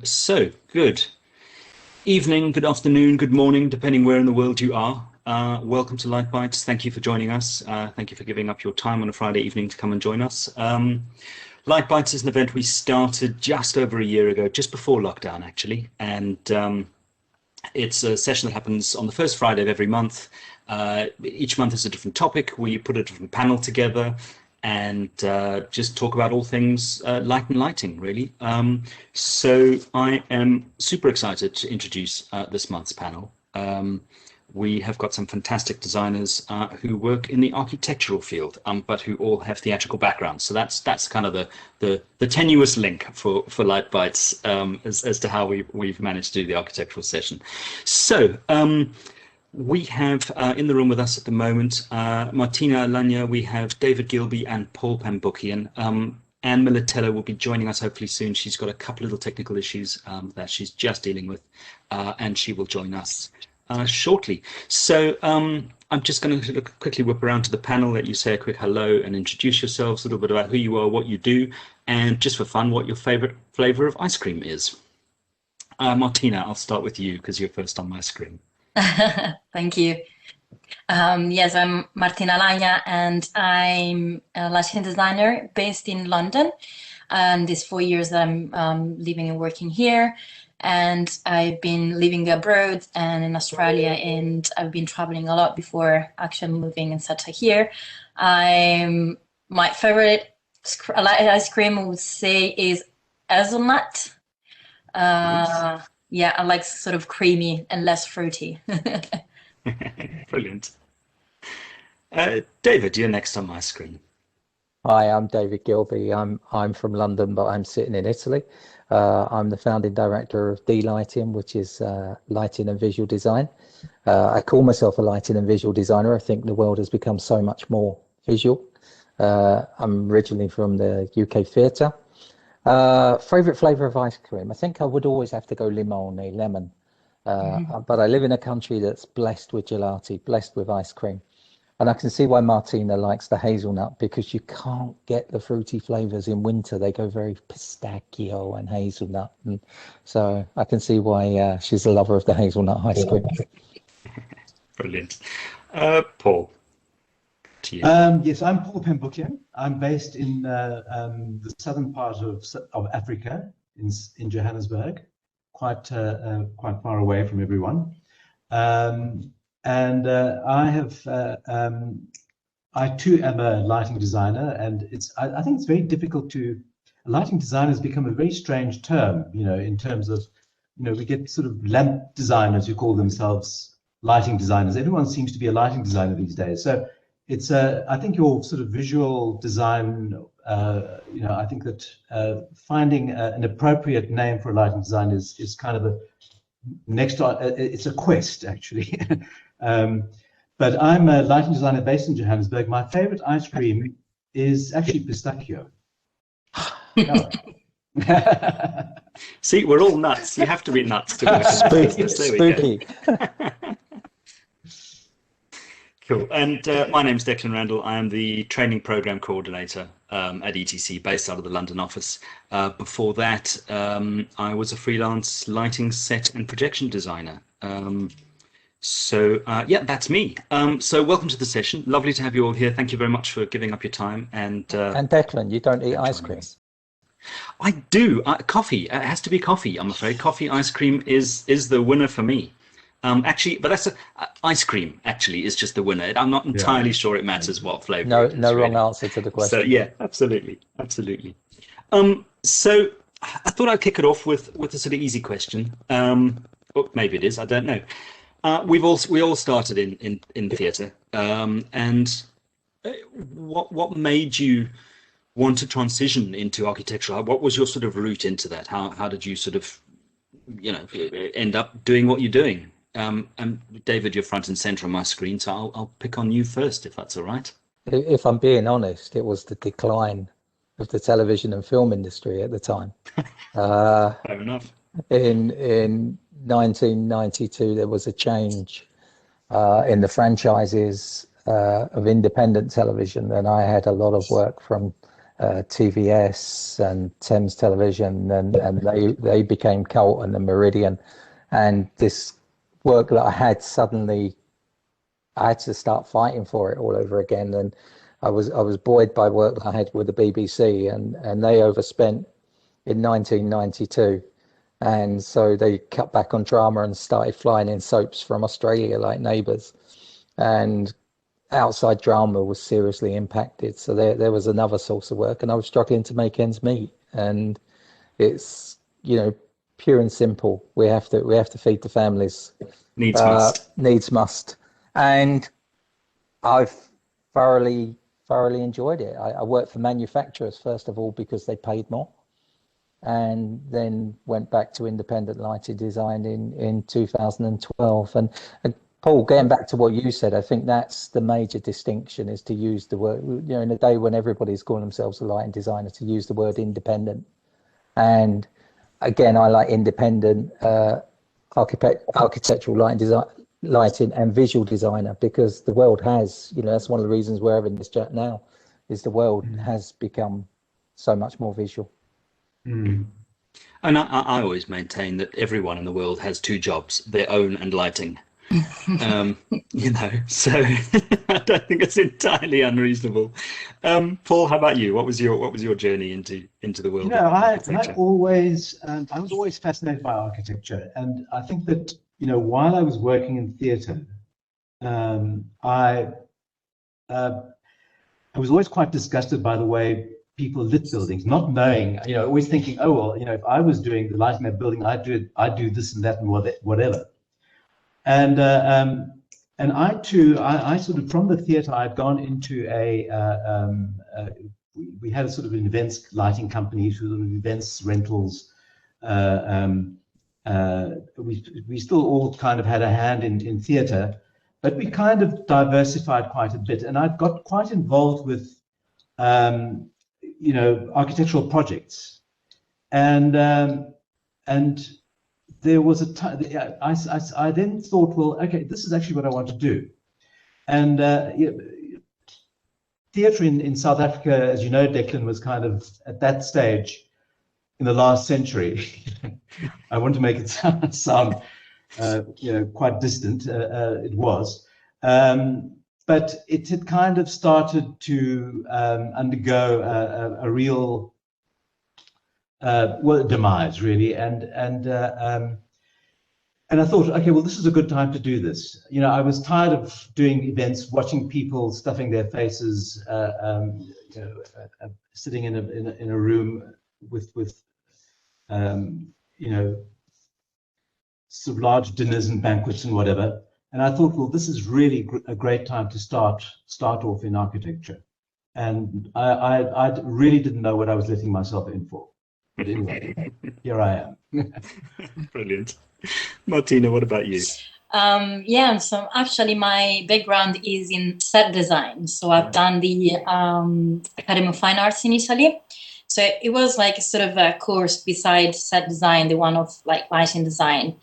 So, good evening, good afternoon, good morning, depending where in the world you are. Welcome to Light Bytes. Thank you for joining us. Thank you for giving up your time on a Friday evening to come and join us. Light Bytes is an event we started just over a year ago, just before lockdown, actually. And it's a session that happens on the first Friday of every month. Each month is a different topic. We put a different panel together and just talk about all things light and lighting, really. So I am super excited to introduce this month's panel. We have got some fantastic designers who work in the architectural field, but who all have theatrical backgrounds. So that's kind of the tenuous link for Light Bytes as to how we've managed to do the architectural session. So we have in the room with us at the moment, Martina Alagna, we have David Gilbey and Pamboukian. Anne Militello will be joining us hopefully soon. She's got a couple little technical issues that she's just dealing with, and she will join us shortly. So I'm just going to quickly whip around to the panel, let you say a quick hello and introduce yourselves, a little bit about who you are, what you do, and just for fun, what your favorite flavor of ice cream is. Martina, I'll start with you because you're first on my screen. Thank you. Yes, I'm Martina Alagna, and I'm a lighting designer based in London. These 4 years that I'm living and working here, and I've been living abroad and in Australia, and I've been traveling a lot before actually moving and settle here. My favorite ice cream, I would say, is hazelnut. Yeah, I like sort of creamy and less fruity. Brilliant. David, you're next on my screen. Hi, I'm David Gilbey. I'm from London, but I'm sitting in Italy. I'm the founding director of D-Lighting, which is lighting and visual design. I call myself a lighting and visual designer. I think the world has become so much more visual. I'm originally from the UK theatre. Favorite flavor of ice cream? I think I would always have to go lemon. But I live in a country that's blessed with gelati, blessed with ice cream. And I can see why Martina likes the hazelnut, because you can't get the fruity flavors in winter. They go very pistachio and hazelnut. And so I can see why she's a lover of the hazelnut ice cream. Brilliant. Paul. Yes, I'm Paul Pamboukian. I'm based in the southern part of Africa, in Johannesburg, quite far away from everyone. I too am a lighting designer, and I think it's very difficult to. Lighting designer has become a very strange term, in terms of, we get sort of lamp designers who call themselves lighting designers. Everyone seems to be a lighting designer these days. So it's I think your sort of visual design, I think that finding an appropriate name for a lighting design is kind of it's a quest, actually. But I'm a lighting designer based in Johannesburg. My favorite ice cream is actually pistachio. See, we're all nuts. You have to be nuts to work in business. There we go. Cool. And my name's Declan Randall. I am the training program coordinator at ETC, based out of the London office. Before that, I was a freelance lighting, set and projection designer. Yeah, that's me. So welcome to the session. Lovely to have you all here. Thank you very much for giving up your time. And Declan, you don't eat ice cream? I do. Coffee. It has to be coffee, I'm afraid. Coffee ice cream is the winner for me. Actually, but that's ice cream. Actually, is just the winner. I'm not entirely sure it matters what flavor. No, it is, no really. wrong answer to the question. So yeah, absolutely. So I thought I'd kick it off with a sort of easy question. Or maybe it is. I don't know. We all started in theatre, and what made you want to transition into architecture? What was your sort of route into that? How did you sort of end up doing what you're doing? And David, you're front and center on my screen, so I'll pick on you first, if that's all right. If I'm being honest, it was the decline of the television and film industry at the time. Fair enough. In 1992, there was a change in the franchises of independent television, and I had a lot of work from TVS and Thames Television, and they became Carlton and Meridian. And this work that I had, suddenly I had to start fighting for it all over again. And I was buoyed by work that I had with the BBC, and they overspent in 1992. And so they cut back on drama and started flying in soaps from Australia like Neighbours. And outside drama was seriously impacted. So there was another source of work, and I was struggling to make ends meet. And it's, pure and simple. We have to feed the families. Needs must. Needs must. And I've thoroughly enjoyed it. I worked for manufacturers, first of all, because they paid more, and then went back to independent lighting design in 2012. And Paul, getting back to what you said, I think that's the major distinction, is to use the word, in a day when everybody's calling themselves a lighting designer, to use the word independent. And again, I like independent architectural lighting and visual designer, because the world has, that's one of the reasons we're having this chat now, is the world has become so much more visual. And I always maintain that everyone in the world has two jobs, their own and lighting. So I don't think it's entirely unreasonable. Paul, how about you? What was your journey into the world of architecture? I was always fascinated by architecture, and I think that while I was working in theatre, I was always quite disgusted by the way people lit buildings, not knowing, always thinking, oh well, if I was doing the lighting of that building, I'd do this and that and whatever. And I too, I sort of, from the theatre, I'd gone into we had a sort of an events lighting company, sort of events rentals. We still all kind of had a hand in theatre, but we kind of diversified quite a bit. And I got quite involved with, architectural projects. And there was a time, I then thought, well, okay, this is actually what I want to do. And theatre in South Africa, as you know, Declan, was kind of at that stage in the last century. I want to make it sound quite distant. It was. But it had kind of started to undergo a real demise, really, and I thought, okay, well, this is a good time to do this. I was tired of doing events, watching people stuffing their faces, sitting in a room with sort of large dinners and banquets and whatever. And I thought, well, this is really a great time to start off in architecture. And I really didn't know what I was letting myself in for. But anyway, here I am. Brilliant. Martina, what about you? So actually my background is in set design. So I've done the Academy of Fine Arts in Italy. So it was like sort of a course beside set design, the one of like lighting design.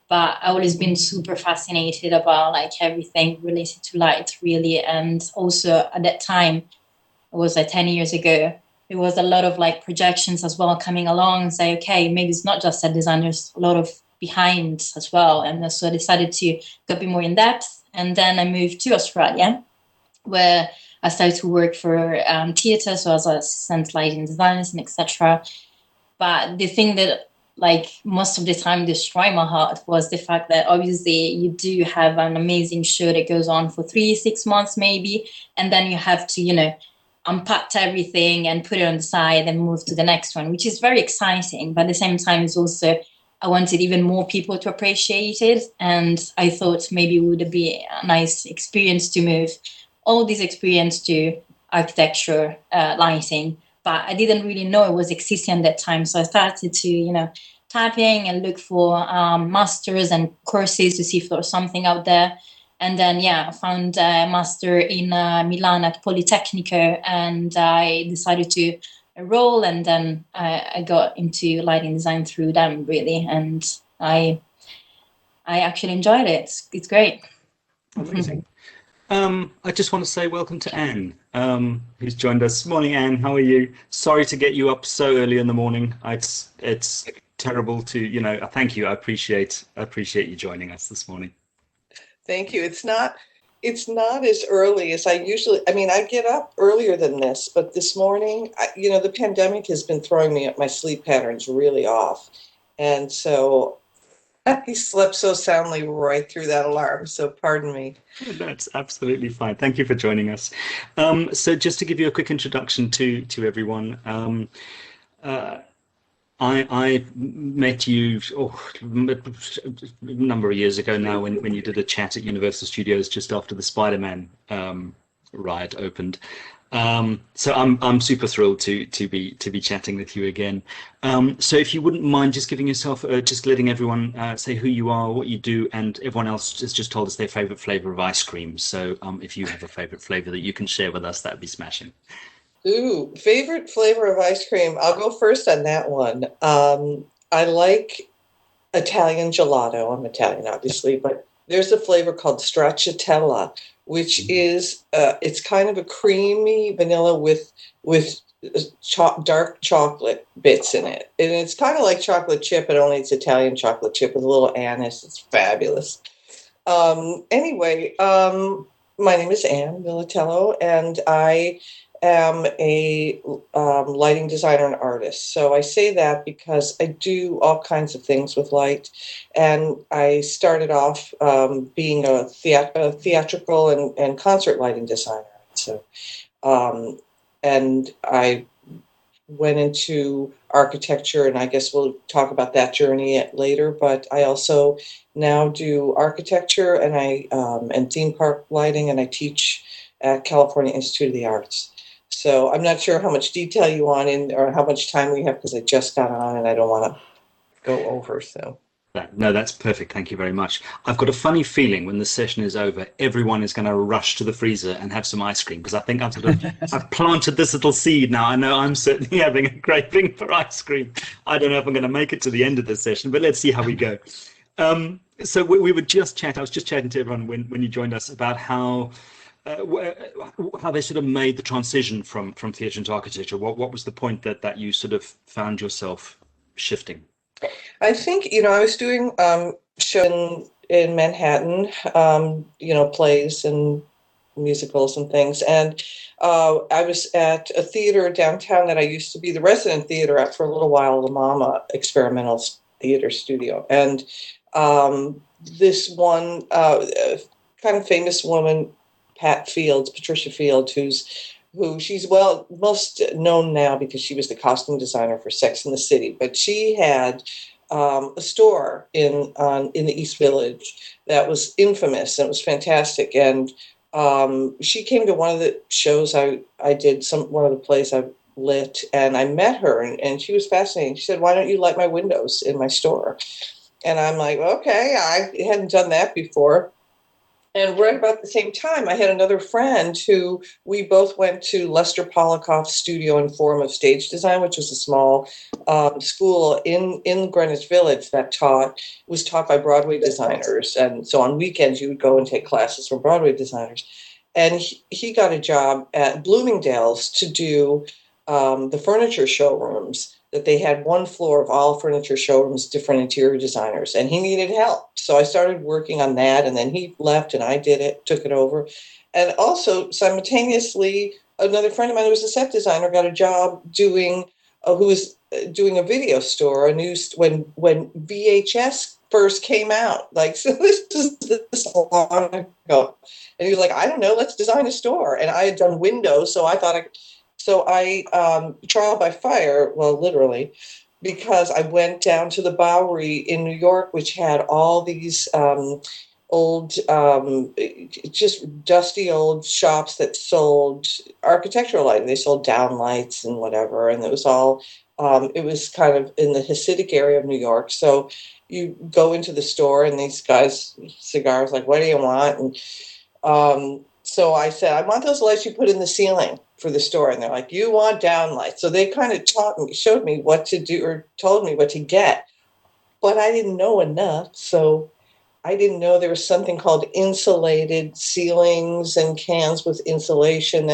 But I've always been super fascinated about like everything related to light, really. And also at that time, it was like 10 years ago, there was a lot of like projections as well coming along and say, okay, maybe it's not just set design, there's a lot of behind as well. And so I decided to go a bit more in depth. And then I moved to Australia, where I started to work for theatre, so as an assistant lighting designers and etc. But the thing that like most of the time destroyed my heart was the fact that obviously you do have an amazing show that goes on for 3-6 months maybe, and then you have to, unpack everything and put it on the side and move to the next one, which is very exciting. But at the same time, it's also, I wanted even more people to appreciate it. And I thought maybe it would be a nice experience to move all this experience to architecture, lighting. But I didn't really know it was existing at that time. So I started to, typing and look for masters and courses to see if there was something out there. And then, I found a master in Milan at Politecnico, and I decided to enroll, and then I got into lighting design through them, really. And I actually enjoyed it. It's great. Amazing. I just want to say welcome to Anne, who's joined us. Morning, Anne. How are you? Sorry to get you up so early in the morning. It's terrible to, thank you. I appreciate you joining us this morning. Thank you. It's not as early as I usually, I mean, I get up earlier than this, but this morning, the pandemic has been throwing my sleep patterns really off. And so I slept so soundly right through that alarm. So pardon me. That's absolutely fine. Thank you for joining us. So just to give you a quick introduction to everyone, I met you a number of years ago now when you did a chat at Universal Studios just after the Spider-Man ride opened. So I'm super thrilled to be chatting with you again. So if you wouldn't mind just giving yourself, just letting everyone say who you are, what you do, and everyone else has just told us their favorite flavor of ice cream. So if you have a favorite flavor that you can share with us, that'd be smashing. Ooh, favorite flavor of ice cream. I'll go first on that one. I like Italian gelato. I'm Italian, obviously, but there's a flavor called stracciatella, which is it's kind of a creamy vanilla with dark chocolate bits in it, and it's kind of like chocolate chip, but only it's Italian chocolate chip with a little anise. It's fabulous. Anyway, my name is Anne Militello, and I am a lighting designer and artist. So I say that because I do all kinds of things with light. And I started off being a theatrical and concert lighting designer. So, and I went into architecture, and I guess we'll talk about that journey later. But I also now do architecture and theme park lighting, and I teach at California Institute of the Arts. So I'm not sure how much detail you want in or how much time we have because I just got on and I don't want to go over. So. No, that's perfect. Thank you very much. I've got a funny feeling when the session is over, everyone is going to rush to the freezer and have some ice cream because I think I've planted this little seed now. I know I'm certainly having a craving for ice cream. I don't know if I'm going to make it to the end of the session, but let's see how we go. So we were just chatting. I was just chatting to everyone when you joined us about how they sort of made the transition from theatre into architecture. What was the point that you sort of found yourself shifting? I think, I was doing shows in Manhattan, plays and musicals and things. And I was at a theater downtown that I used to be the resident theater at for a little while, the Mama Experimental Theater Studio. And this one kind of famous woman, Patricia Fields, who she's most known now because she was the costume designer for Sex and the City, but she had a store in the East Village that was infamous and it was fantastic. And she came to one of the shows I did, one of the plays I lit, and I met her and she was fascinating. She said, "Why don't you light my windows in my store?" And I'm like, okay, I hadn't done that before. And right about the same time, I had another friend who we both went to Lester Polikoff's Studio and Forum of Stage Design, which was a small school in Greenwich Village that was taught by Broadway designers. And so on weekends, you would go and take classes from Broadway designers. And he got a job at Bloomingdale's to do the furniture showrooms. That they had one floor of all furniture showrooms, different interior designers, and he needed help. So I started working on that, and then he left and I took it over. And also simultaneously, another friend of mine who was a set designer got a job who was doing a video store, when VHS first came out. Like, so this long ago. And he was like, I don't know, let's design a store. And I had done windows, so I thought So I trial by fire, well, literally, because I went down to the Bowery in New York, which had all these old, just dusty old shops that sold architectural lighting. They sold downlights and whatever, and it was all, it was kind of in the Hasidic area of New York. So you go into the store and these guys, cigars, like, what do you want? And so I said, I want those lights you put in the ceiling for the store. And they're like, you want downlights. So they kind of showed me what to do or told me what to get. But I didn't know enough. So I didn't know there was something called insulated ceilings and cans with insulation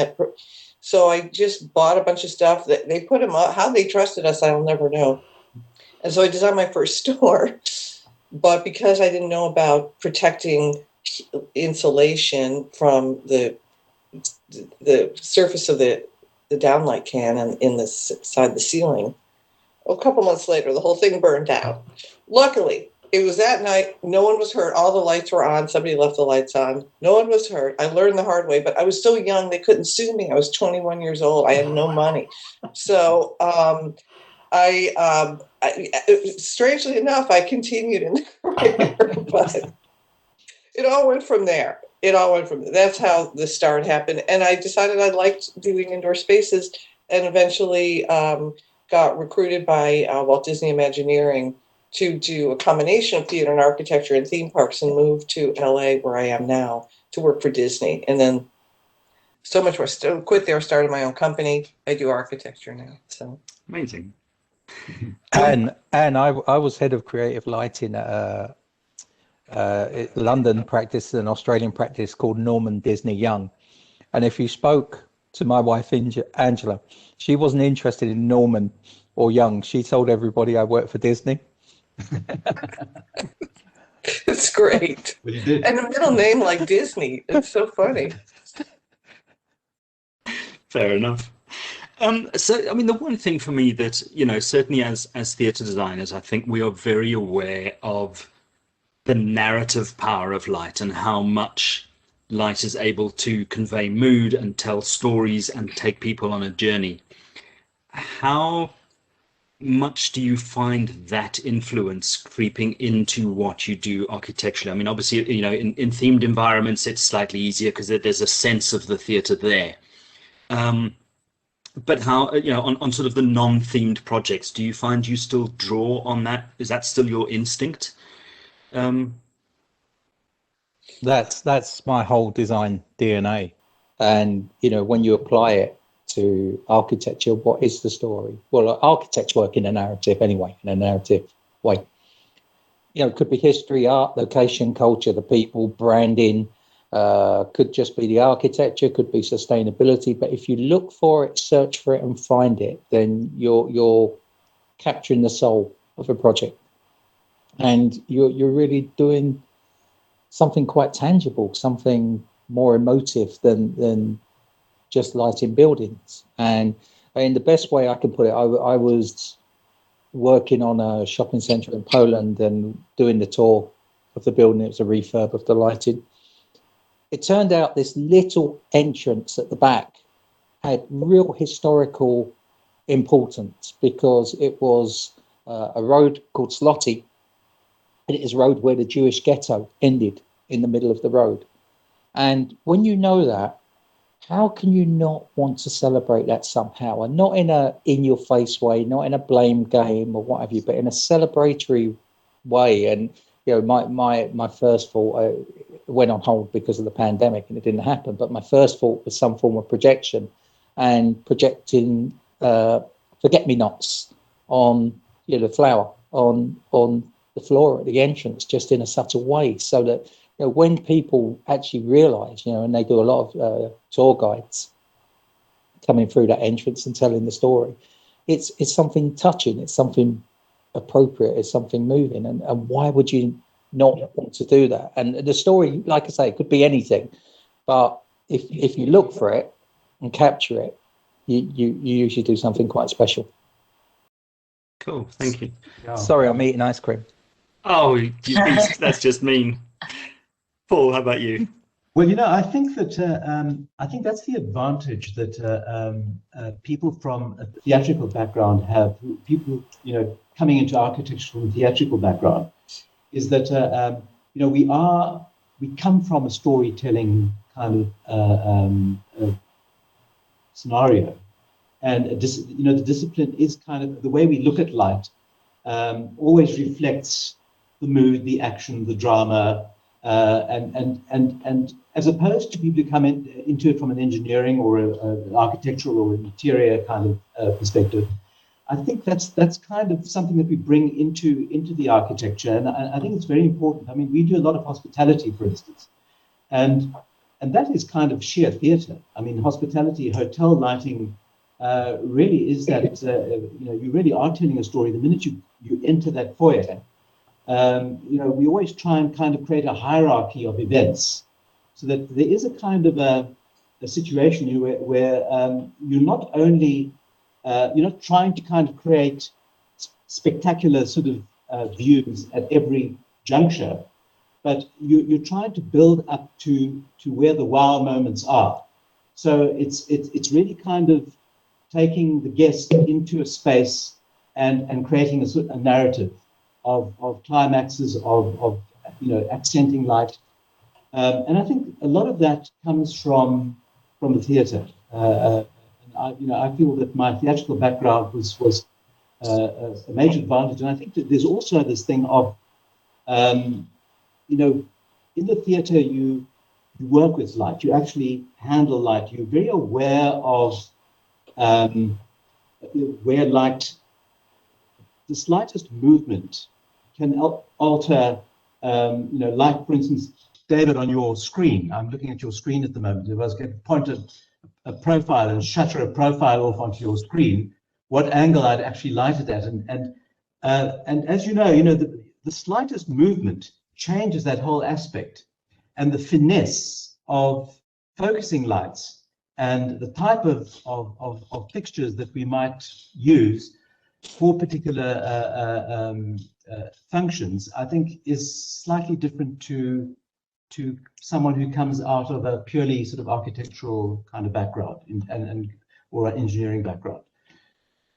so I just bought a bunch of stuff that they put them up. How they trusted us, I'll never know. And so I designed my first store, but because I didn't know about protecting insulation from the surface of the downlight can and in the side of the ceiling, a couple months later, the whole thing burned out. Luckily, it was that night. No one was hurt. All the lights were on. Somebody left the lights on. No one was hurt. I learned the hard way, but I was so young they couldn't sue me. I was 21 years old. I had no money. So strangely enough, I continued in the career, but it all went from there. That's how the start happened. And I decided I liked doing indoor spaces, and eventually got recruited by Walt Disney Imagineering to do a combination of theater and architecture and theme parks, and moved to LA, where I am now, to work for Disney. And then so much more. Quit there, started my own company. I do architecture now. So Amazing. And I was head of creative lighting at London practice, an Australian practice called Norman Disney Young. And if you spoke to my wife Angela, she wasn't interested in Norman or Young. She told everybody I worked for Disney. it's great. Well, you did. And a middle name like Disney. It's so funny. Fair enough. So, I mean, the one thing for me that, certainly as theatre designers, I think we are very aware of the narrative power of light and how much light is able to convey mood and tell stories and take people on a journey. How much do you find that influence creeping into what you do architecturally? I mean, obviously, in themed environments, it's slightly easier because there's a sense of the theatre there. But how, on sort of the non-themed projects, do you find you still draw on that? Is that still your instinct? That's my whole design DNA. And, when you apply it to architecture, what is the story? Well, architects work in a narrative anyway, in a narrative way. It could be history, art, location, culture, the people, branding, could just be the architecture, could be sustainability. But if you look for it, search for it and find it, then you're capturing the soul of a project. And you're really doing something quite tangible, something more emotive than just lighting buildings. And the best way I can put it, I was working on a shopping centre in Poland and doing the tour of the building. It was a refurb of the lighting. It turned out this little entrance at the back had real historical importance because it was a road called Slotty, and it is a road where the Jewish ghetto ended in the middle of the road. And when you know that, how can you not want to celebrate that somehow? And not in a in-your-face way, not in a blame game or what have you, but in a celebratory way. And my first thought went on hold because of the pandemic and it didn't happen. But my first thought was some form of projection and projecting forget-me-nots on the flower on the floor at the entrance, just in a subtle way, so that when people actually realise, and they do a lot of tour guides coming through that entrance and telling the story, it's something touching, it's something appropriate, it's something moving, and why would you not want to do that? And the story, like I say, it could be anything, but if you look for it and capture it, you usually do something quite special. Cool, thank you. Yeah. Sorry, I'm eating ice cream. Oh, that's just mean. Paul, how about you? Well, I think that that's the advantage that people from a theatrical background have. People, coming into architecture from a theatrical background, is that we come from a storytelling kind of scenario, and the discipline is kind of the way we look at light. Always reflects the mood, the action, the drama. And as opposed to people who come into it from an engineering or an architectural or an interior kind of perspective, I think that's kind of something that we bring into the architecture, and I think it's very important. I mean, we do a lot of hospitality, for instance, and that is kind of sheer theatre. I mean, hospitality, hotel lighting, really is that you really are telling a story the minute you enter that foyer. We always try and kind of create a hierarchy of events, so that there is a kind of a situation where you're not only you're not trying to kind of create spectacular sort of views at every juncture, but you're trying to build up to where the wow moments are. So it's really kind of taking the guest into a space and creating a narrative of climaxes, of accenting light. And I think a lot of that comes from the theatre. I feel that my theatrical background was a major advantage. And I think that there's also this thing of, in the theatre, you work with light, you actually handle light, you're very aware of where light, the slightest movement can alter, like, for instance, David, on your screen, I'm looking at your screen at the moment. If I was going to point a profile and shutter a profile off onto your screen, what angle I'd actually light it at. And as you know, the slightest movement changes that whole aspect. And the finesse of focusing lights and the type of fixtures that we might use for particular functions, I think, is slightly different to someone who comes out of a purely sort of architectural kind of background or an engineering background.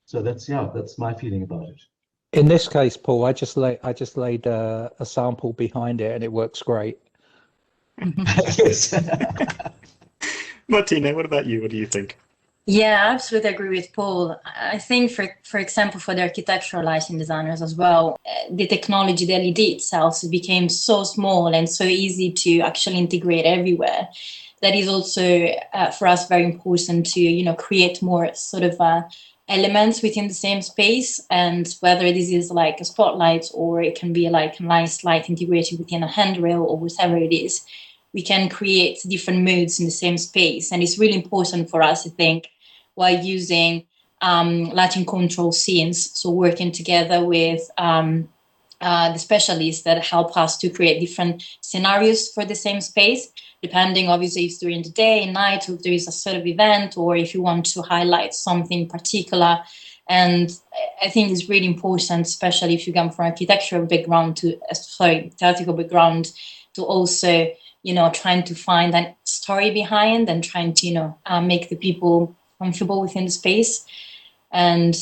So that's my feeling about it. In this case, Paul, I just laid a sample behind it, and it works great. Yes. Martina, what about you? What do you think? Yeah, I absolutely agree with Paul. I think, for example, for the architectural lighting designers as well, the technology, the LED itself, became so small and so easy to actually integrate everywhere. That is also for us very important to create more sort of elements within the same space, and whether this is like a spotlight or it can be like a nice light integrated within a handrail or whatever it is, we can create different moods in the same space. And it's really important for us, I think, while using lighting control scenes, so working together with the specialists that help us to create different scenarios for the same space, depending obviously if it's during the day, night, or if there is a sort of event, or if you want to highlight something particular. And I think it's really important, especially if you come from architectural background theatrical background, to also trying to find a story behind and trying to make the people comfortable within the space. And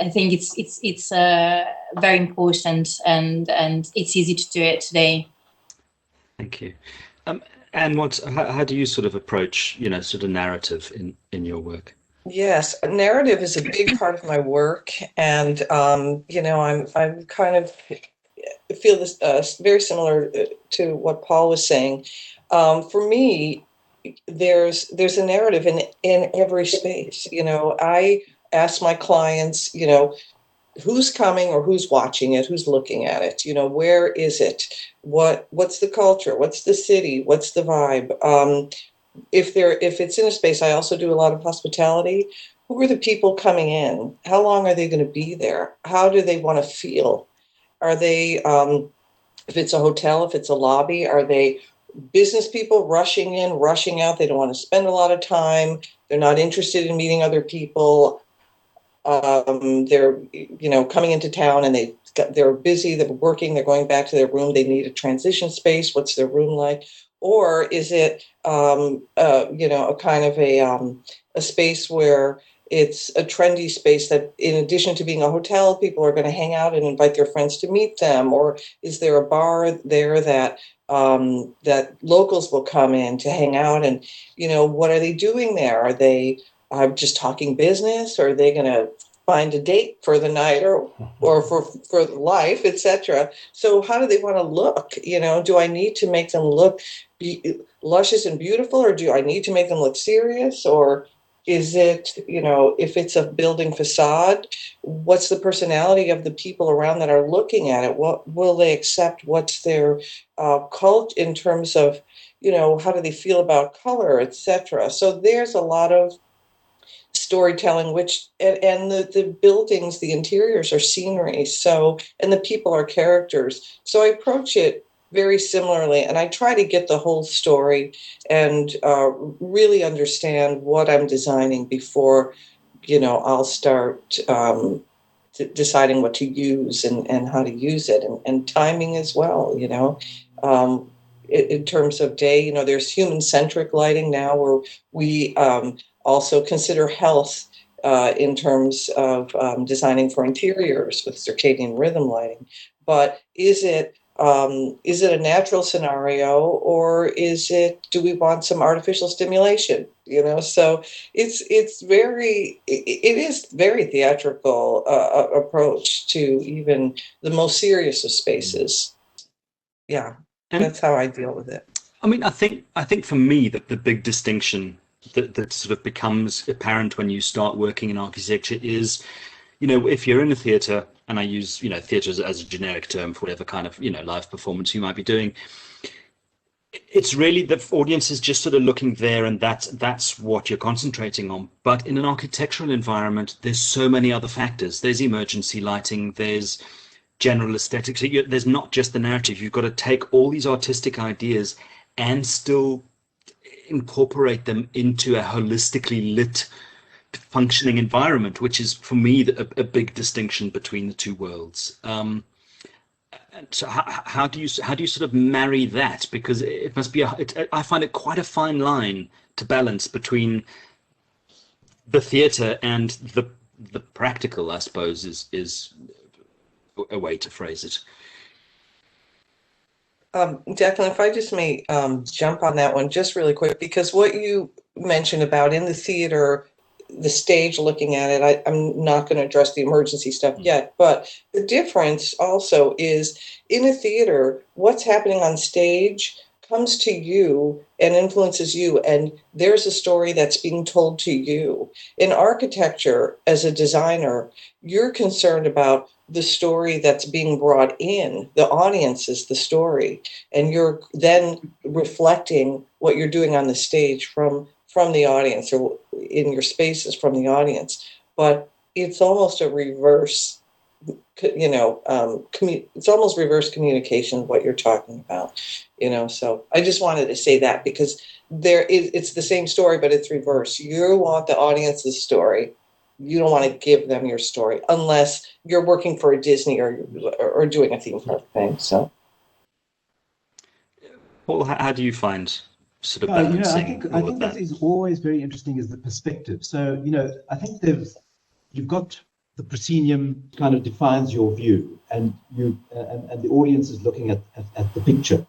I think it's very important, and it's easy to do it today. Thank you. And how do you sort of approach sort of narrative in your work? Yes, narrative is a big part of my work, and I'm kind of feel this very similar to what Paul was saying. For me, there's a narrative in every space. I ask my clients, who's coming or who's watching it, who's looking at it, where is it, what's the culture, what's the city, what's the vibe. If it's in a space, I also do a lot of hospitality. Who are the people coming in? How long are they going to be there? How do they want to feel? Are they, if it's a hotel, if it's a lobby, are they business people rushing in, rushing out? They don't want to spend a lot of time. They're not interested in meeting other people. They're, coming into town and they're busy, they're working, they're going back to their room. They need a transition space. What's their room like? Or is it, a kind of a space where it's a trendy space that, in addition to being a hotel, people are going to hang out and invite their friends to meet them? Or is there a bar there that locals will come in to hang out? And, what are they doing there? Are they just talking business? Or are they going to find a date for the night or for life, etc.? So how do they want to look? Do I need to make them look luscious and beautiful, or do I need to make them look serious? Or Is it, if it's a building facade, what's the personality of the people around that are looking at it? What will they accept? What's their cult in terms of, how do they feel about color, etc.? So there's a lot of storytelling, and the buildings, the interiors are scenery, and the people are characters. So I approach it very similarly, and I try to get the whole story and really understand what I'm designing before, I'll start deciding what to use and how to use it, and timing as well, in terms of day. There's human-centric lighting now, where we also consider health in terms of designing for interiors with circadian rhythm lighting. But is it a natural scenario, or do we want some artificial stimulation? So it is very theatrical approach to even the most serious of spaces. Yeah, And that's how I deal with it. I mean, I think for me that the big distinction that sort of becomes apparent when you start working in architecture is, if you're in a theatre, and I use, theatre as a generic term for whatever kind of, live performance you might be doing, it's really the audience is just sort of looking there, and that's what you're concentrating on. But in an architectural environment, there's so many other factors. There's emergency lighting, there's general aesthetics. There's not just the narrative. You've got to take all these artistic ideas and still incorporate them into a holistically lit, functioning environment, which is for me a big distinction between the two worlds. So how do you sort of marry that? Because it must be I find it quite a fine line to balance between the theatre and the practical, I suppose, is a way to phrase it. Declan, if I just may jump on that one just really quick, because what you mentioned about in the theater, the stage looking at it, I'm not going to address the emergency stuff yet, but the difference also is in a theater, what's happening on stage comes to you and influences you, and there's a story that's being told to you. In architecture, as a designer, you're concerned about the story that's being brought in. The audience is the story, and you're then reflecting what you're doing on the stage from the audience, or in your spaces from the audience. But it's almost a reverse, it's almost reverse communication of what you're talking about, So I just wanted to say that, because it's the same story, but it's reverse. You want the audience's story. You don't want to give them your story unless you're working for a Disney or doing a theme park thing. So, Paul, how do you find sort of balancing I think that is always very interesting, is the perspective. So, I think you've got the proscenium kind of defines your view, and and the audience is looking at the picture.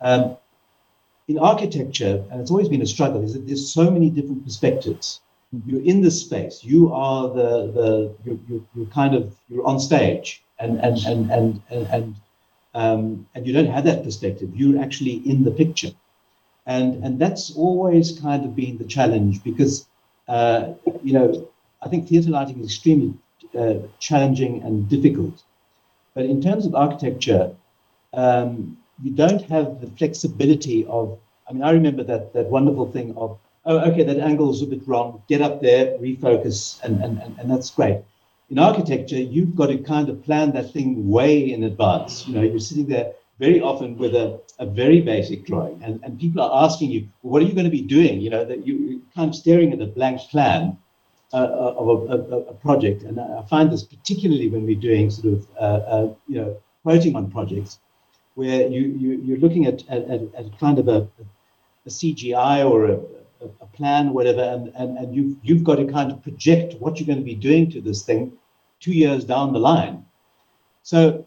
In architecture, and it's always been a struggle, is that there's so many different perspectives. You're in this space. You are you're on stage, and you don't have that perspective. You're actually in the picture, and that's always kind of been the challenge, because I think theatre lighting is extremely challenging and difficult. But in terms of architecture, you don't have the flexibility of. I mean, I remember that wonderful thing of, oh, okay, that angle is a bit wrong. Get up there, refocus, and that's great. In architecture, you've got to kind of plan that thing way in advance. You're sitting there very often with a very basic drawing, and people are asking you, well, what are you going to be doing? That you're kind of staring at a blank plan of a project. And I find this particularly when we're doing sort of, quoting on projects, where you're looking at kind of a CGI or a plan, whatever, and you've got to kind of project what you're going to be doing to this thing 2 years down the line. So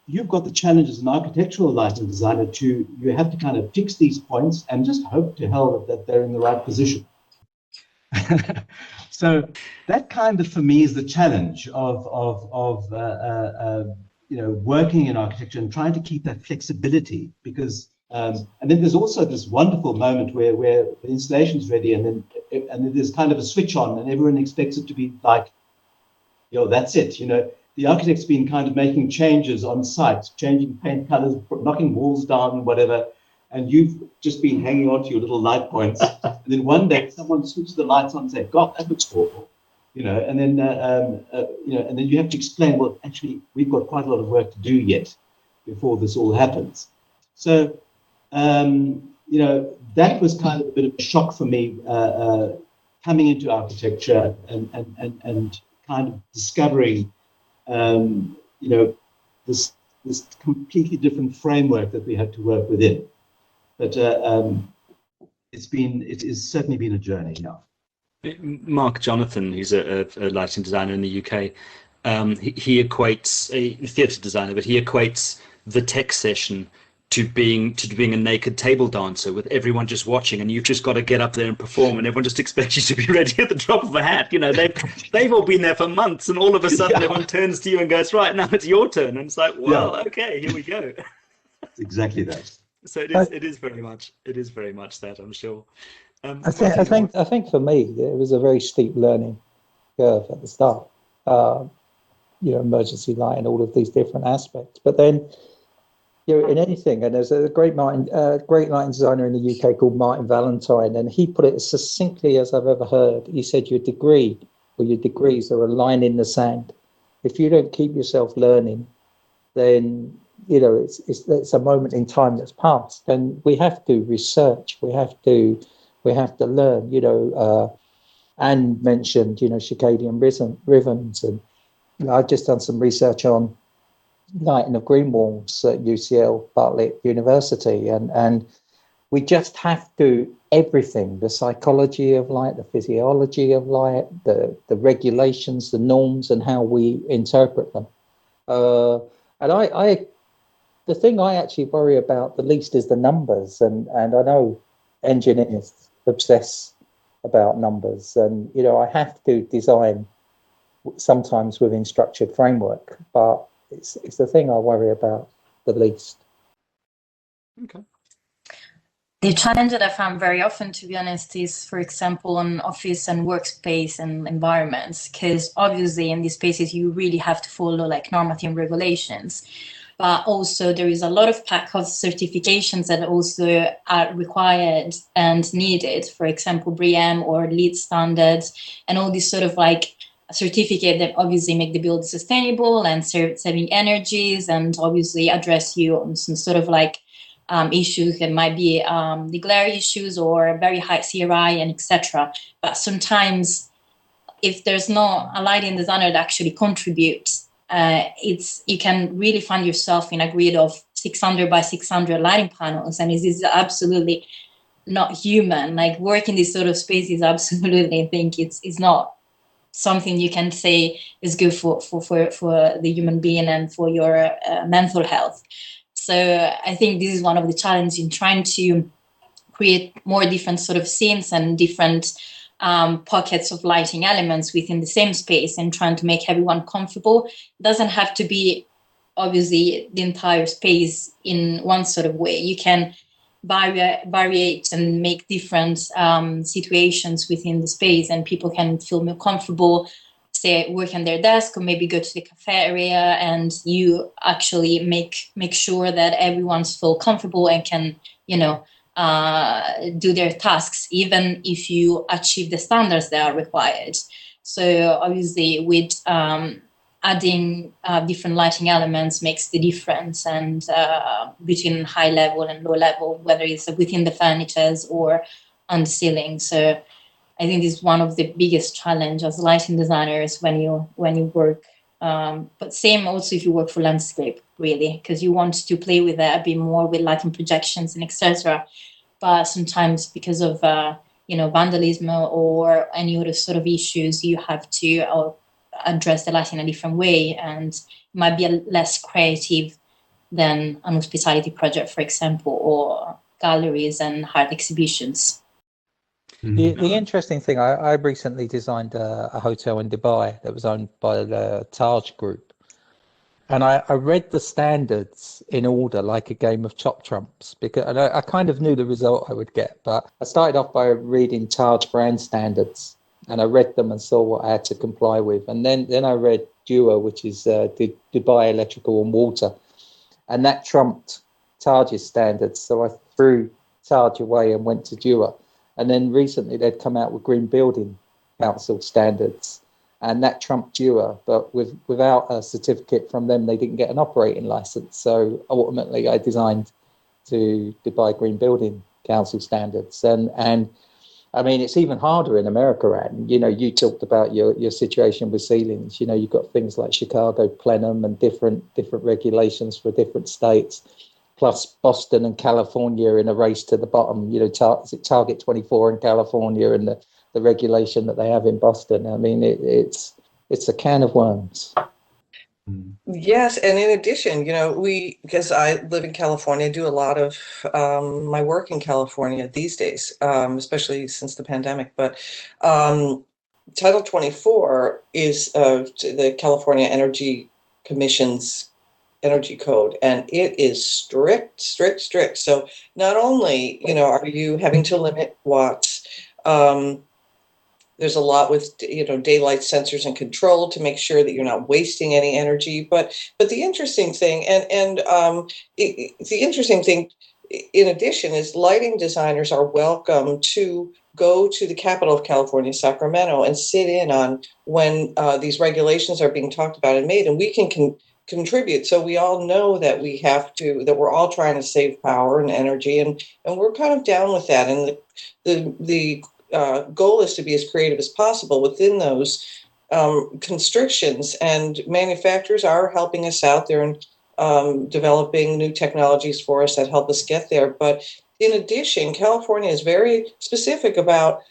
you've got the challenge as an architectural lighting designer you have to kind of fix these points and just hope to hell that they're in the right position. So that kind of, for me, is the challenge of working in architecture and trying to keep that flexibility, because And then there's also this wonderful moment where the installation's ready, and then there's kind of a switch on, and everyone expects it to be like, that's it. The architect's been kind of making changes on site, changing paint colors, knocking walls down, whatever, and you've just been hanging on to your little light points. And then one day someone switches the lights on and say, "God, that looks awful," and then and then you have to explain, well, actually, we've got quite a lot of work to do yet before this all happens. So, that was kind of a bit of a shock for me coming into architecture and kind of discovering, this completely different framework that we had to work within. But it has certainly been a journey now. Mark Jonathan, who's a lighting designer in the UK, he equates a theatre designer, but he equates the tech session to being a naked table dancer with everyone just watching, and you've just got to get up there and perform, and everyone just expects you to be ready at the drop of a hat. They've all been there for months, and all of a sudden everyone turns to you and goes, "Right, now it's your turn," and it's like, well, okay, here we go. It's exactly that. So it is very much that, I'm sure. I think for me it was a very steep learning curve at the start. Emergency light and all of these different aspects, but then in anything, and there's a great lighting designer in the UK called Martin Valentine, and he put it as succinctly as I've ever heard. He said, your degree or your degrees are a line in the sand. If you don't keep yourself learning, then it's a moment in time that's passed, and we have to research, we have to learn. Anne mentioned circadian rhythms, and I've just done some research on lighting of green walls at UCL Bartlett University, and we just have to everything: the psychology of light, the physiology of light, the regulations, the norms, and how we interpret them. And the thing I actually worry about the least is the numbers, and I know engineers obsess about numbers, and I have to design sometimes within structured framework, but it's the thing I worry about the least. Okay. The challenge that I found very often, to be honest, is, for example, on office and workspace and environments, because obviously in these spaces you really have to follow like normative regulations, but also there is a lot of pack of certifications that also are required and needed. For example, BREEAM or LEED standards, and all these sort of like certificate that obviously make the build sustainable and saving energies, and obviously address you on some sort of like issues that might be the glare issues or very high CRI and etc. But sometimes if there's not a lighting designer that actually contributes, you can really find yourself in a grid of 600 by 600 lighting panels, and it is absolutely not human. Like working this sort of space is absolutely, I think it's not something you can say is good for the human being and for your mental health. So I think this is one of the challenges in trying to create more different sort of scenes and different pockets of lighting elements within the same space, and trying to make everyone comfortable. It doesn't have to be obviously the entire space in one sort of way. You can variate and make different situations within the space, and people can feel more comfortable, say, work on their desk, or maybe go to the cafe area, and you actually make sure that everyone's feel comfortable and can do their tasks, even if you achieve the standards that are required. So obviously with adding different lighting elements makes the difference, and between high level and low level, whether it's within the furnitures or on the ceiling. So I think this is one of the biggest challenges as lighting designers when you work. But same also if you work for landscape, really, because you want to play with that a bit more with lighting projections and etc. But sometimes because of vandalism or any other sort of issues, you have to address the lighting in a different way, and it might be less creative than an hospitality project, for example, or galleries and art exhibitions. The interesting thing, I recently designed a hotel in Dubai that was owned by the Taj Group, And I read the standards in order, like a game of chop trumps, because and I kind of knew the result I would get. But I started off by reading Taj brand standards, and I read them and saw what I had to comply with. And then I read DUA, which is Dubai Electrical and Water, and that trumped Taj's standards. So I threw Taj away and went to DUA. And then recently they'd come out with Green Building Council standards, and that trumped DUA, but without a certificate from them, they didn't get an operating license. So ultimately, I designed to Dubai Green Building Council standards, and I mean, it's even harder in America. And you talked about your situation with ceilings. You've got things like Chicago plenum and different regulations for different states, plus Boston and California in a race to the bottom. Is it Target 24 in California and the regulation that they have in Boston? I mean, it's a can of worms. Yes, and in addition, because I live in California, I do a lot of my work in California these days, especially since the pandemic. But Title 24 is the California Energy Commission's energy code, and it is strict. So not only, are you having to limit watts, there's a lot with daylight sensors and control to make sure that you're not wasting any energy. But the interesting thing, the interesting thing, in addition, is lighting designers are welcome to go to the capital of California, Sacramento, and sit in on when these regulations are being talked about and made, and we can contribute. So we all know that that we're all trying to save power and energy, and we're kind of down with that. And the goal is to be as creative as possible within those constrictions, and manufacturers are helping us out there and developing new technologies for us that help us get there. But in addition, California is very specific about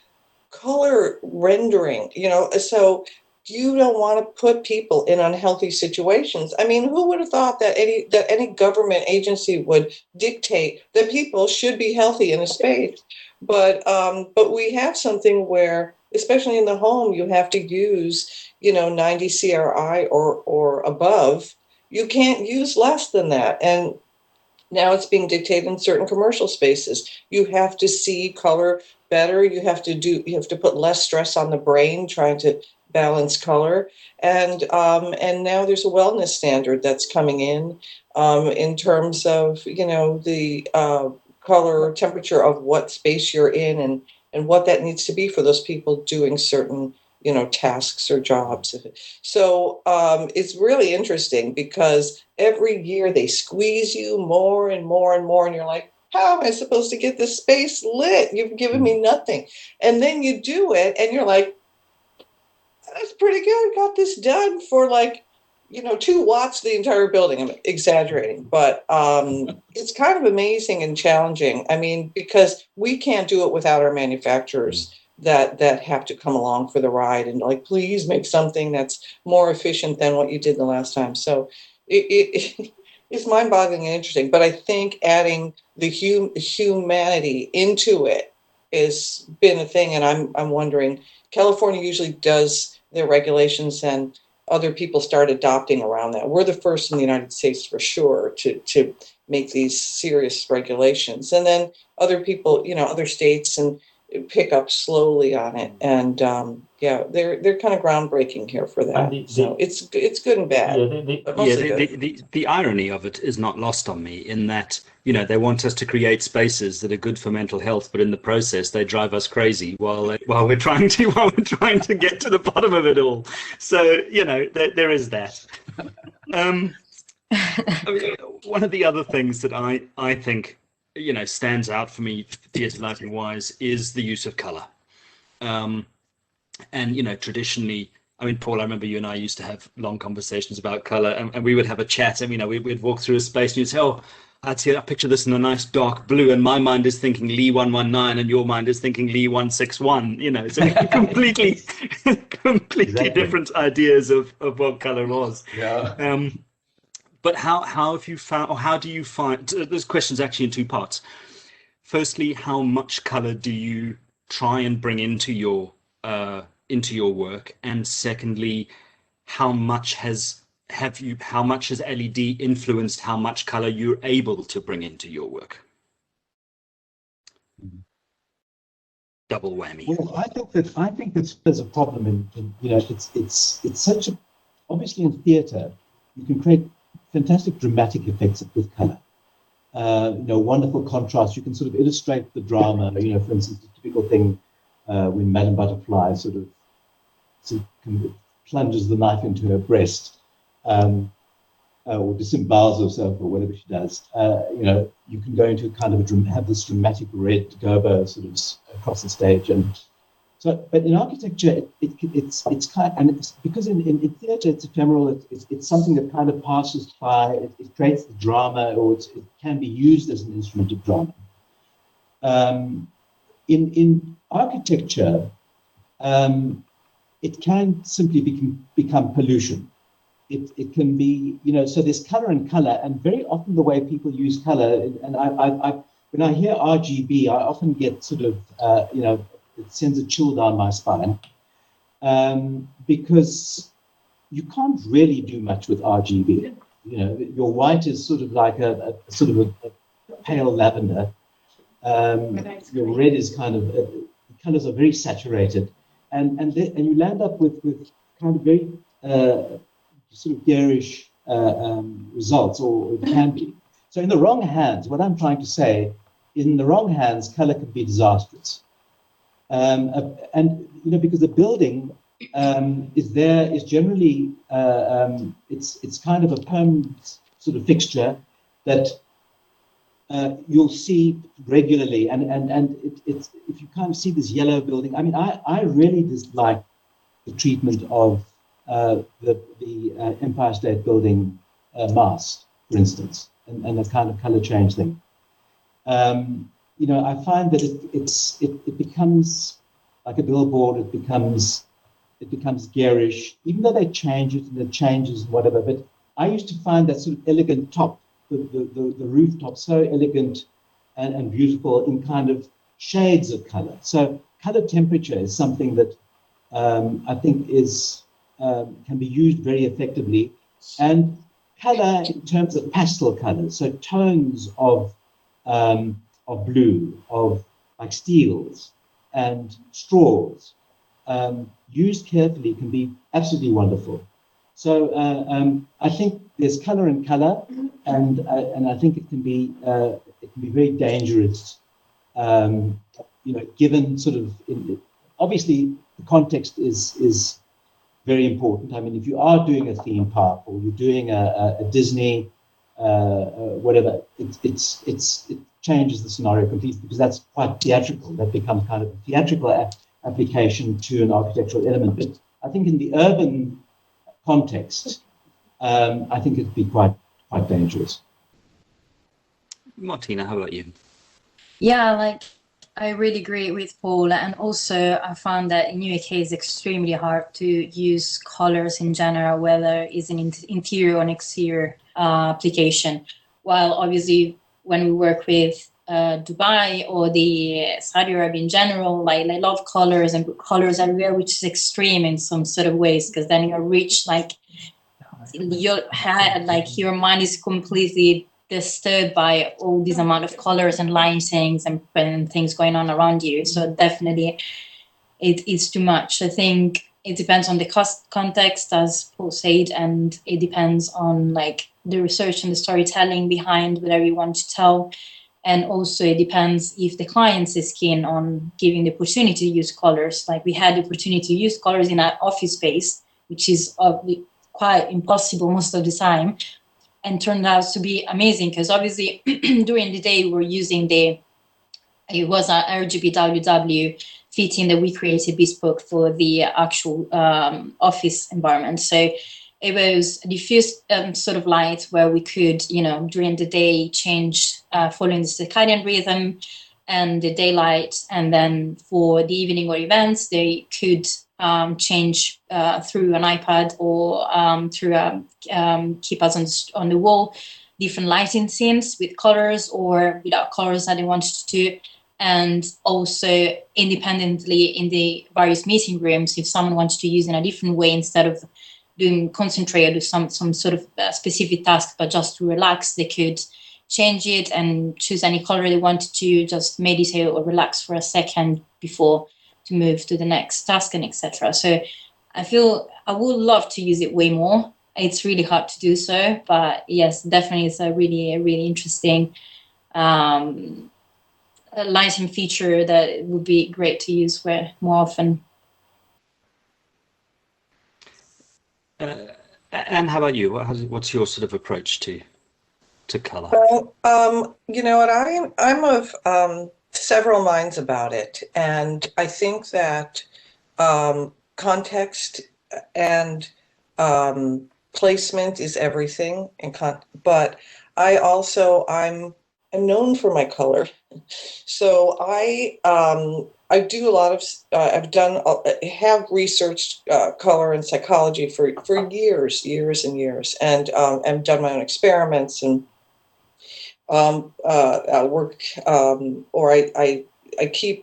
color rendering, so you don't want to put people in unhealthy situations. I mean, who would have thought that any government agency would dictate that people should be healthy in a space? But we have something where, especially in the home, you have to use 90 CRI or above. You can't use less than that. And now it's being dictated in certain commercial spaces. You have to see color better. You have to put less stress on the brain trying to balance color. And now there's a wellness standard that's coming in terms of the color temperature of what space you're in and what that needs to be for those people doing certain tasks or jobs. So it's really interesting because every year they squeeze you more and more and more, and you're like, how am I supposed to get this space lit? You've given me nothing. And then you do it and you're like, that's pretty good. Got this done for 2 watts the entire building. I'm exaggerating, but it's kind of amazing and challenging. I mean, because we can't do it without our manufacturers that have to come along for the ride and please make something that's more efficient than what you did the last time. So it's mind-boggling and interesting. But I think adding the humanity into it has been a thing, and I'm wondering. California usually does their regulations, and other people start adopting around that. We're the first in the United States for sure to make these serious regulations, and then other people, other states, and pick up slowly on it. And they're kind of groundbreaking here for that. So it's good and bad. The irony of it is not lost on me in that they want us to create spaces that are good for mental health, but in the process they drive us crazy while we're trying to get to the bottom of it all. So there is that. One of the other things that I think stands out for me theatre lighting wise is the use of color. And traditionally, I mean, Paul, I remember you and I used to have long conversations about color, and we would have a chat, and we'd walk through a space and you'd say, oh, I picture this in a nice dark blue, and my mind is thinking Lee 119 and your mind is thinking Lee 161. So completely exactly. Different ideas of what color was. Yeah. But how have you found, or how do you find? This question's actually in 2 parts. Firstly, how much color do you try and bring into your work, and secondly, how much has how much has LED influenced how much color you're able to bring into your work? Double whammy. Well, I think that there's a problem in it's such a, obviously in theatre you can create fantastic dramatic effects with color. Wonderful contrast. You can sort of illustrate the drama. For instance, the typical thing when Madame Butterfly sort of plunges the knife into her breast, or disembowels herself, or whatever she does. You can go into kind of have this dramatic red gobo sort of across the stage, and so. But in architecture, it's kind, and it's because in theatre it's ephemeral. It's something that kind of passes by. It creates the drama, or it can be used as an instrument of drama. In architecture, it can simply become pollution. It can be, so there's color and color, and very often the way people use color, and I when I hear RGB, I often get sort of, it sends a chill down my spine, because you can't really do much with RGB. Your white is sort of like a pale lavender. Your red is kind of, the colors are very saturated, and you land up with kind of very sort of garish results, or it can be. So in the wrong hands, what I'm trying to say, in the wrong hands, color can be disastrous. Because the building is generally, it's kind of a permanent sort of fixture that you'll see regularly, and it's if you kind of see this yellow building. I mean, I really dislike the treatment of the Empire State Building mast, for instance, and the kind of color change thing. I find that it becomes like a billboard. It becomes garish, even though they change it and it changes whatever. But I used to find that sort of elegant top, the rooftop, so elegant and beautiful in kind of shades of color. So color temperature is something that I think is can be used very effectively, and color in terms of pastel colors, so tones of blue, of like steels and straws, used carefully can be absolutely wonderful. So I think there's color and color, and I think it can be very dangerous, given sort of obviously the context is very important. I mean, if you are doing a theme park or you're doing a Disney, whatever, it changes the scenario completely, because that's quite theatrical. That becomes kind of a theatrical application to an architectural element. But I think in the urban context, I think it'd be quite dangerous. Martina, how about you? Yeah, I really agree with Paul, and also I found that in UK it's extremely hard to use colors in general, whether it's an interior or an exterior application. While obviously when we work with Dubai or the Saudi Arabia in general, I love colors and colors everywhere, which is extreme in some sort of ways, because then you're rich, your mind is completely disturbed by all this amount of colors and lightings and things going on around you. So definitely it is too much. I think it depends on the context, as Paul said, and it depends on the research and the storytelling behind whatever you want to tell. And also it depends if the client is keen on giving the opportunity to use colors. Like we had the opportunity to use colors in our office space, which is quite impossible most of the time, and turned out to be amazing, because obviously during the day we're using it was an RGBWW fitting that we created bespoke for the actual office environment. So it was diffused sort of light where we could, during the day change following the circadian rhythm and the daylight, and then for the evening or events they could change through an iPad or through keypads on the wall, different lighting scenes with colors or without colors that they wanted to do. And also independently in the various meeting rooms, if someone wanted to use in a different way, instead of doing concentrate or some sort of specific task, but just to relax, they could change it and choose any color they wanted to, just meditate or relax for a second before to move to the next task and etc. So I feel I would love to use it way more. It's really hard to do so, but yes, definitely it's a really interesting lighting feature that would be great to use more often. And how about you? What's your sort of approach to color? Well, you know what, I'm of several minds about it, and I think that context and placement is everything. But I'm known for my color, so I do a lot of have researched color and psychology for years and years, and I've done my own experiments and work, or I keep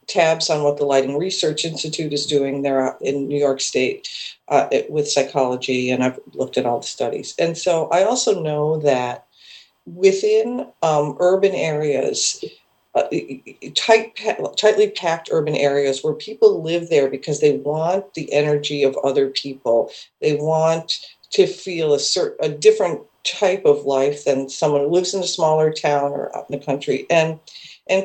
tabs on what the Lighting Research Institute is doing there in New York State with psychology, and I've looked at all the studies. And so I also know that within urban areas, tightly packed urban areas where people live there because they want the energy of other people, they want to feel a different type of life than someone who lives in a smaller town or out in the country, and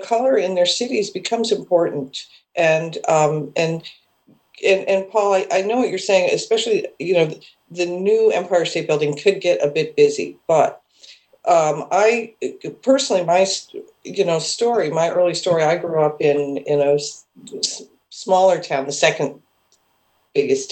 color in their cities becomes important. And Paul, I know what you're saying, especially, you know, the new Empire State Building could get a bit busy, but I personally, my early story, I grew up in a smaller town, the second biggest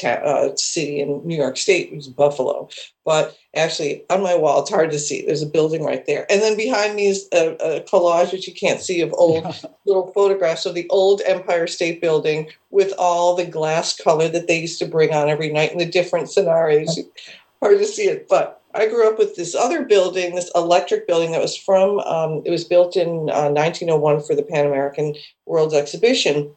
city in New York State was Buffalo. But actually, on my wall, it's hard to see. There's a building right there. And then behind me is a collage, which you can't see, of old little photographs of the old Empire State Building with all the glass color that they used to bring on every night in the different scenarios. Hard to see it. But I grew up with this other building, this electric building that was it was built in 1901 for the Pan American World's Exhibition.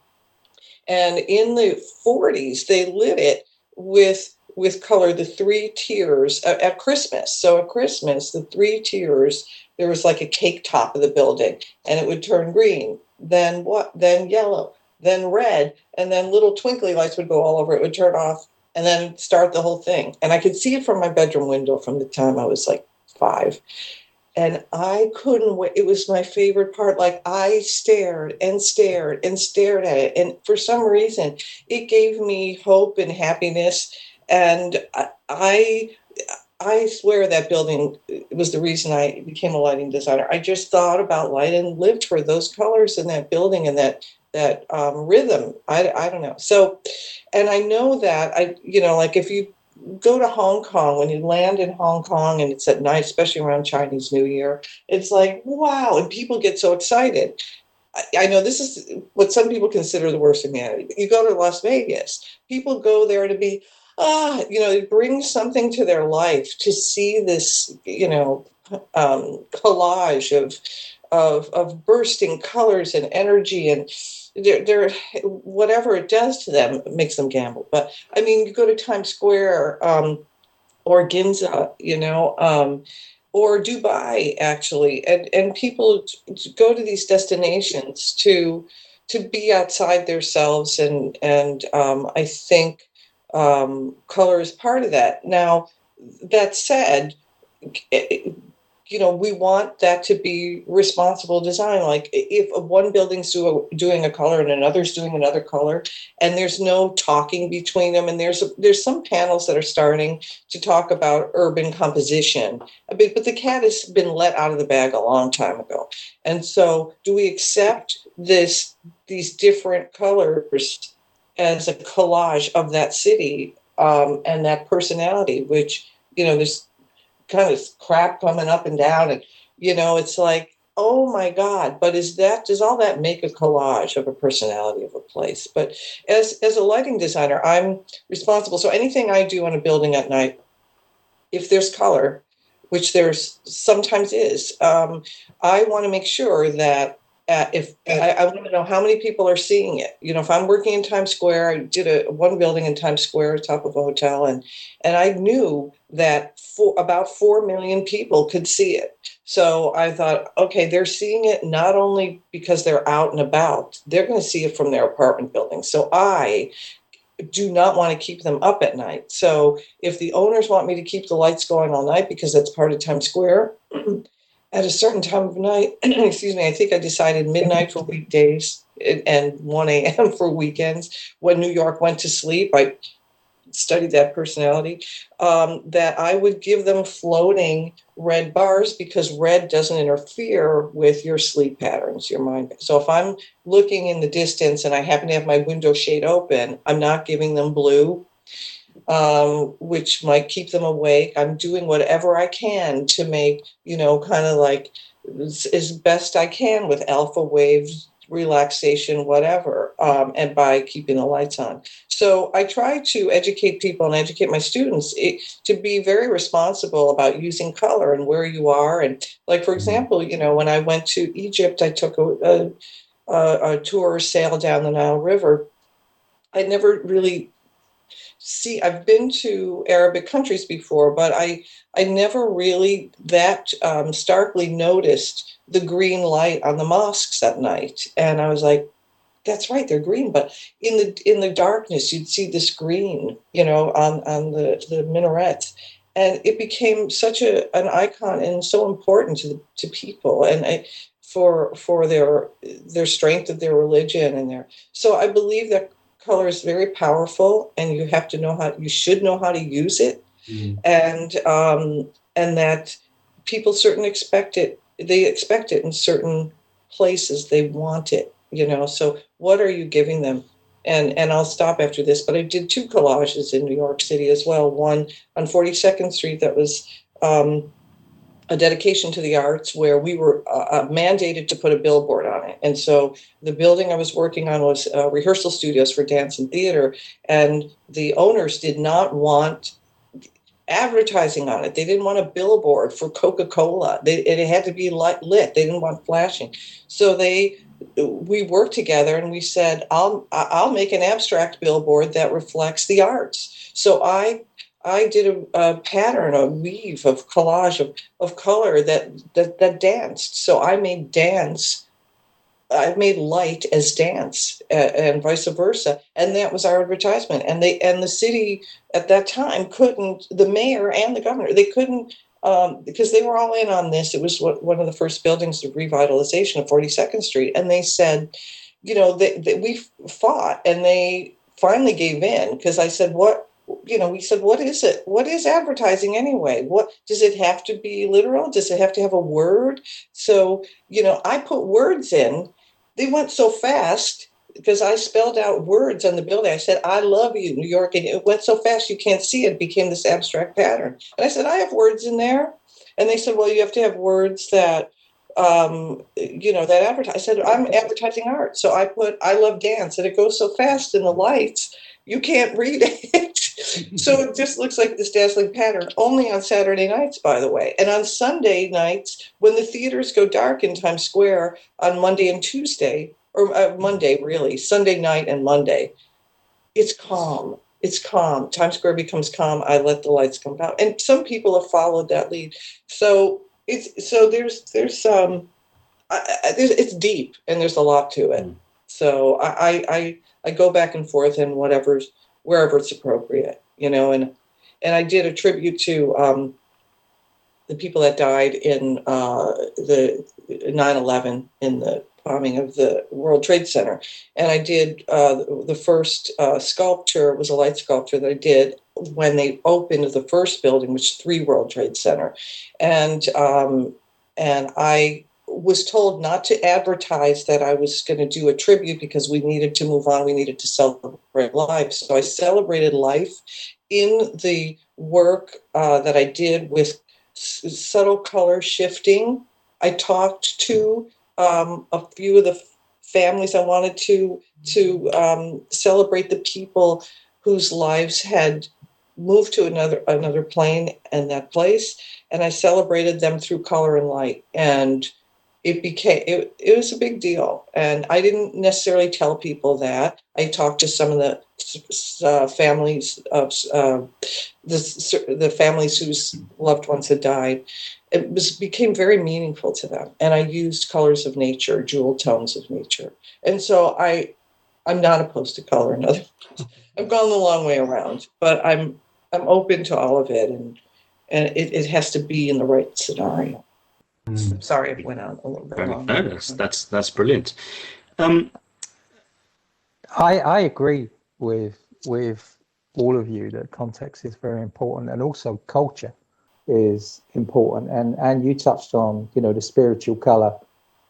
And in the 40s, they lit it with color, the three tiers at Christmas. So at Christmas, the three tiers, there was like a cake top of the building, and it would turn green, then yellow, then red, and then little twinkly lights would go all over. It would turn off and then start the whole thing. And I could see it from my bedroom window from the time I was like 5. And I couldn't wait. It was my favorite part. Like, I stared and stared and stared at it. And for some reason, it gave me hope and happiness. And I swear that building was the reason I became a lighting designer. I just thought about light and lived for those colors in that building and that rhythm. I don't know. So, and I know that like if you go to Hong Kong, when you land in Hong Kong and it's at night, especially around Chinese New Year, it's like, wow, and people get so excited. I know this is what some people consider the worst humanity, but you go to Las Vegas, people go there to be, it brings something to their life to see this, collage of bursting colors and energy, and they're whatever it does to them, it makes them gamble. But I mean, you go to Times Square or Ginza, or Dubai, actually, and people go to these destinations to be outside themselves, and I think color is part of that. Now, that said, we want that to be responsible design. Like, if one building's doing a color and another's doing another color, and there's no talking between them, and there's some panels that are starting to talk about urban composition, but the cat has been let out of the bag a long time ago. And so, do we accept these different colors as a collage of that city and that personality, which, there's kind of crap coming up and down, and it's like, oh my God, but does all that make a collage of a personality of a place? But as a lighting designer, I'm responsible. So anything I do on a building at night, if there's color, which there's sometimes is, I want to make sure that if I want to know how many people are seeing it. If I'm working in Times Square, I did one building in Times Square, top of a hotel, and I knew that about 4 million people could see it. So I thought, okay, they're seeing it not only because they're out and about, they're going to see it from their apartment building. So I do not want to keep them up at night. So if the owners want me to keep the lights going all night because that's part of Times Square, at a certain time of night, excuse me, I think I decided midnight for weekdays and 1 a.m. for weekends. When New York went to sleep, I studied that personality, that I would give them floating red bars because red doesn't interfere with your sleep patterns, your mind. So if I'm looking in the distance and I happen to have my window shade open, I'm not giving them blue, which might keep them awake. I'm doing whatever I can to make, kind of like as best I can with alpha waves, relaxation, whatever, and by keeping the lights on. So I try to educate people and educate my students to be very responsible about using color and where you are. And like, for example, when I went to Egypt, I took a tour sail down the Nile River. I never really I've been to Arabic countries before, but I never really that starkly noticed the green light on the mosques at night. And I was like, that's right, they're green. But in the darkness, you'd see this green, on the minarets. And it became such an icon and so important to people, and for their strength of their religion So I believe that color is very powerful, and you should know how to use it, and that people expect it. They expect it in certain places. They want it, So what are you giving them? And I'll stop after this, but I did 2 collages in New York City as well. One on 42nd Street that was a dedication to the arts, where we were mandated to put a billboard on it. And so the building I was working on was rehearsal studios for dance and theater, and the owners did not want advertising on it. They didn't want a billboard for Coca-Cola. It had to be lit. They didn't want flashing. So we worked together, and we said, I'll make an abstract billboard that reflects the arts. So I did a pattern, a weave of collage of color that danced. So I made light as dance, and vice versa, and that was our advertisement. And the city at that time couldn't. The mayor and the governor, they couldn't, because they were all in on this. It was one of the first buildings of revitalization of 42nd Street, and they said, we fought, and they finally gave in, because I said, we said, what is it? What is advertising anyway? What does it have to be literal? Does it have to have a word? So, I put words in. They went so fast because I spelled out words on the building. I said, I love you, New York. And it went so fast you can't see it. It became this abstract pattern. And I said, I have words in there. And they said, well, you have to have words that, that advertise. I said, I'm advertising art. So I put, I love dance. And it goes so fast in the lights, you can't read it. So it just looks like this dazzling pattern, only on Saturday nights, by the way. And on Sunday nights, when the theaters go dark in Times Square on Monday and Tuesday, or Monday, really, Sunday night and Monday, it's calm. It's calm. Times Square becomes calm. I let the lights come out. And some people have followed that lead. So it's deep, and there's a lot to it. So I go back and forth in wherever it's appropriate, and I did a tribute to the people that died in the 9/11, in the bombing of the World Trade Center. And I did the first sculpture, was a light sculpture that I did when they opened the first building, which is 3 World Trade Center. And I was told not to advertise that I was going to do a tribute because we needed to move on. We needed to celebrate life. So I celebrated life in the work that I did with subtle color shifting. I talked to a few of the families. I wanted to celebrate the people whose lives had moved to another plane and that place. And I celebrated them through color and light. And it was a big deal, and I didn't necessarily tell people that. I talked to some of the families of the families whose loved ones had died. It became very meaningful to them, and I used colors of nature, jewel tones of nature, and so I'm not opposed to color. In other words, I've gone the long way around, but I'm open to all of it, and it has to be in the right scenario. Sorry, I went on a little bit long. No, that's brilliant. I agree with all of you that context is very important, and also culture is important. And you touched on, the spiritual color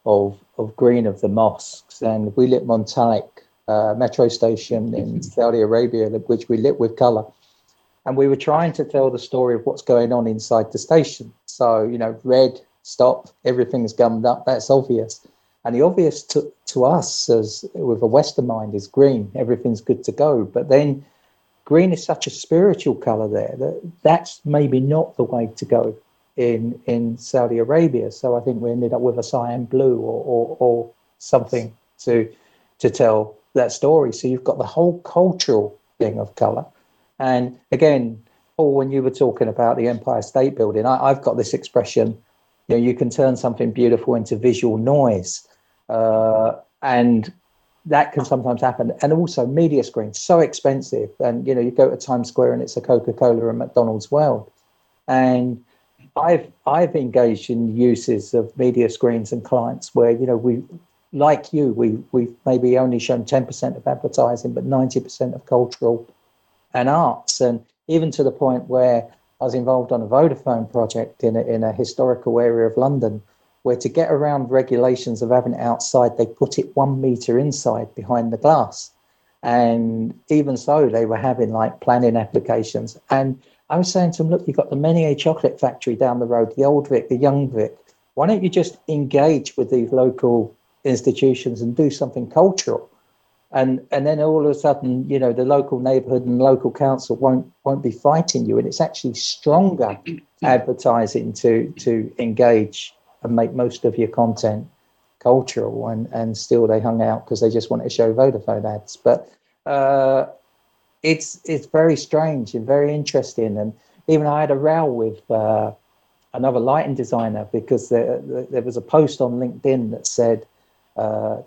of green of the mosques, and we lit Montalik metro station in Saudi Arabia, which we lit with color. And we were trying to tell the story of what's going on inside the station. So, red, stop, everything's gummed up, that's obvious. And the obvious to us, as with a Western mind, is green, everything's good to go. But then green is such a spiritual color there that's maybe not the way to go in Saudi Arabia. So I think we ended up with a cyan blue or something to tell that story. So you've got the whole cultural thing of color. And again, Paul, when you were talking about the Empire State Building, I've got this expression, you can turn something beautiful into visual noise. And that can sometimes happen. And also media screens, so expensive. And, you go to Times Square and it's a Coca-Cola and McDonald's world. And I've engaged in uses of media screens and clients where, we we've maybe only shown 10% of advertising, but 90% of cultural and arts. And even to the point where I was involved on a Vodafone project in a historical area of London, where to get around regulations of having it outside, they put it 1 meter inside behind the glass. And even so, they were having planning applications. And I was saying to them, look, you've got the Menier chocolate factory down the road, the Old Vic, the Young Vic. Why don't you just engage with these local institutions and do something cultural? And then all of a sudden, the local neighborhood and local council won't be fighting you. And it's actually stronger advertising to engage and make most of your content cultural. And still they hung out because they just wanted to show Vodafone ads. But it's very strange and very interesting. And even I had a row with another lighting designer because there was a post on LinkedIn that said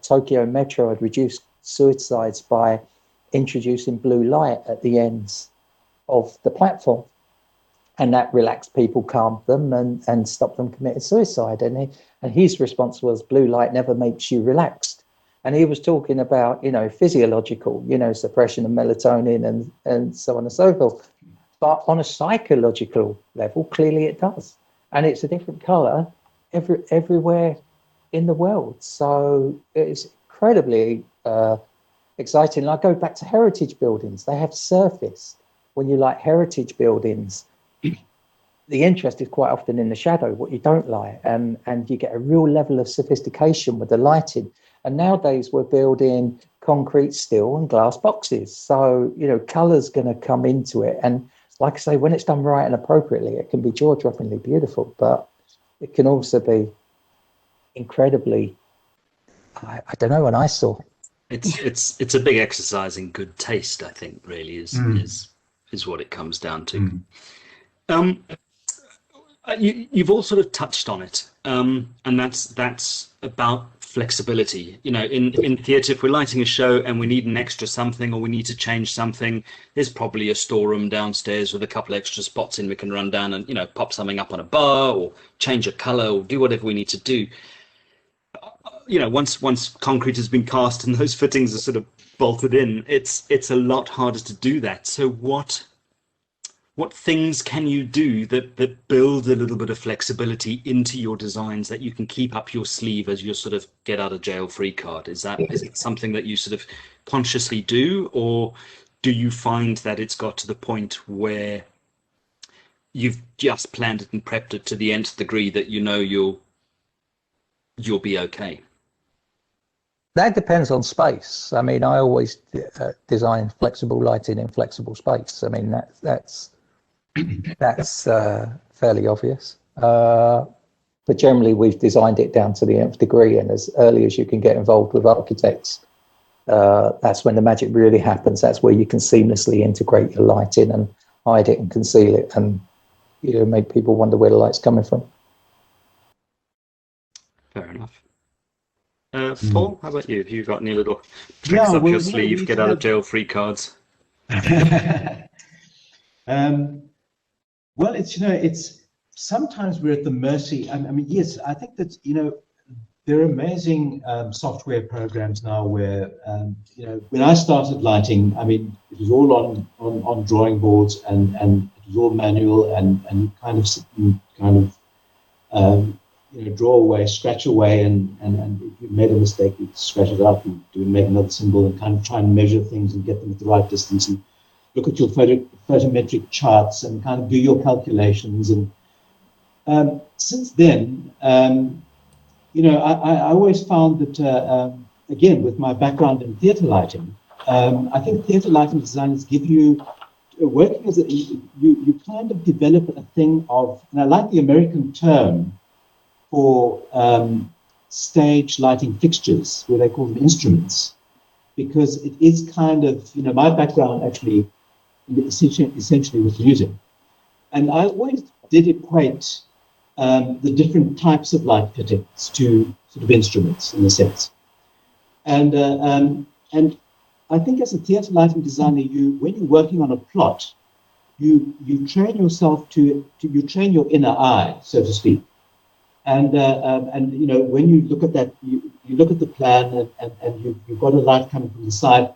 Tokyo Metro had reduced suicides by introducing blue light at the ends of the platform, and that relaxed people, calmed them, and stopped them committing suicide. And his response was, blue light never makes you relaxed. And he was talking about physiological suppression of melatonin and so on and so forth, but on a psychological level, clearly it does, and it's a different color everywhere in the world. So it's incredibly exciting. And I go back to heritage buildings. They have surface. When you like heritage buildings, the interest is quite often in the shadow, what you don't like, and you get a real level of sophistication with the lighting. And nowadays we're building concrete, steel and glass boxes. So, colour's going to come into it. And like I say, when it's done right and appropriately, it can be jaw-droppingly beautiful, but it can also be incredibly, I don't know, an eyesore. It's a big exercise in good taste, I think, really is what it comes down to. You've all sort of touched on it, and that's about flexibility. In theatre, if we're lighting a show and we need an extra something or we need to change something, there's probably a storeroom downstairs with a couple extra spots in we can run down and pop something up on a bar or change a colour or do whatever we need to do. Once concrete has been cast and those fittings are sort of bolted in, it's a lot harder to do that. So what things can you do that build a little bit of flexibility into your designs that you can keep up your sleeve as your sort of get out of jail free card? Is it something that you sort of consciously do, or do you find that it's got to the point where you've just planned it and prepped it to the nth degree that you'll be okay? That depends on space. I mean, I always design flexible lighting in flexible space. I mean, that's fairly obvious. But generally, we've designed it down to the nth degree, and as early as you can get involved with architects, that's when the magic really happens. That's where you can seamlessly integrate your light in and hide it and conceal it, and make people wonder where the light's coming from. Fair enough. Paul, how about you? Have you got any little tricks up your sleeve, get out of jail free cards? Well, it's sometimes we're at the mercy. I mean, yes, I think that there are amazing software programs now where when I started lighting, I mean, it was all on drawing boards, and it was all manual, and you kind of draw away, scratch away, and if you made a mistake, you scratch it up and make another symbol and kind of try and measure things and get them at the right distance and look at your photometric charts and kind of do your calculations. And since then, I always found that, again, with my background in theatre lighting, I think theatre lighting designers give you, working as you kind of develop a thing of, and I like the American term for stage lighting fixtures, where they call them instruments, because it is kind of, my background actually essentially with music. And I always did equate the different types of light fittings to sort of instruments in a sense. And I think as a theatre lighting designer, when you're working on a plot, you train yourself you train your inner eye, so to speak. And when you look at that, you look at the plan, and you've got a light coming from the side,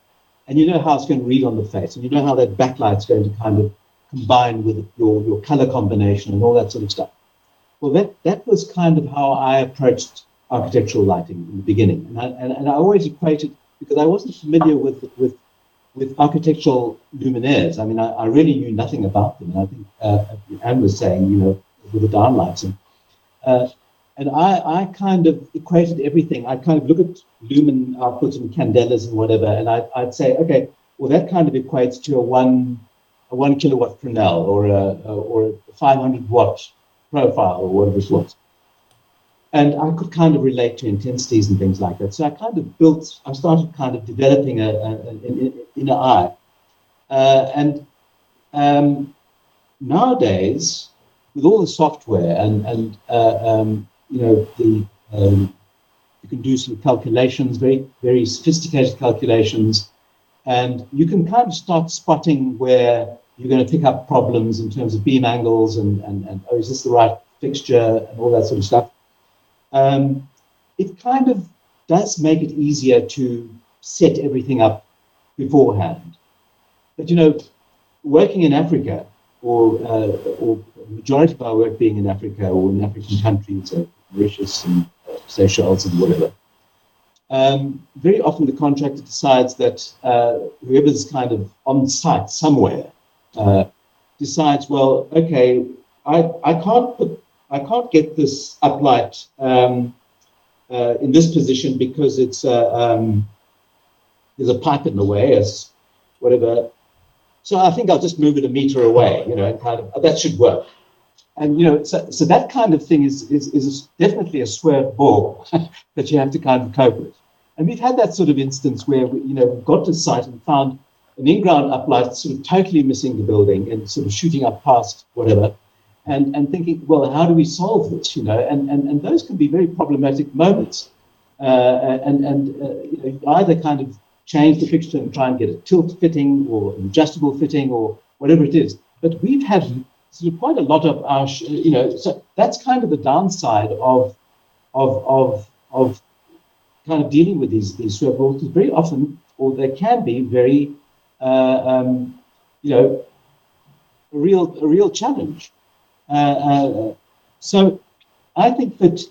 and you know how it's going to read on the face, and you know how that backlight's going to kind of combine with your color combination and all that sort of stuff. Well, that was kind of how I approached architectural lighting in the beginning, and I always equated, because I wasn't familiar with architectural luminaires. I mean, I really knew nothing about them, and I think Anne was saying, with the downlights, and I kind of equated everything. I'd kind of look at lumen outputs and candelas and whatever, and I'd say, okay, well, that kind of equates to a one kilowatt Fresnel or a 500 watt profile or whatever it was. And I could kind of relate to intensities and things like that. So I started kind of developing an inner eye. And nowadays, with all the software and you can do some calculations, very, very sophisticated calculations, and you can kind of start spotting where you're going to pick up problems in terms of beam angles and oh, is this the right fixture and all that sort of stuff. It kind of does make it easier to set everything up beforehand. But working in Africa, or the majority of our work being in Africa or in African countries, Mauritius and Seychelles and whatever, very often the contractor decides that whoever's kind of on site somewhere decides, well, okay, I can't get this uplight in this position because it's there's a pipe in the way, as whatever. So I think I'll just move it a meter away, and kind of that should work. And so that kind of thing is definitely a swerve ball that you have to kind of cope with. And we've had that sort of instance where we've got to site and found an in-ground uplight sort of totally missing the building and sort of shooting up past whatever, and thinking, well, how do we solve this? And those can be very problematic moments. You either kind of change the fixture and try and get a tilt fitting or an adjustable fitting or whatever it is. But we've had sort of quite a lot of our, so that's kind of the downside of kind of dealing with these swerve balls, because very often, or they can be very, a real challenge. So I think that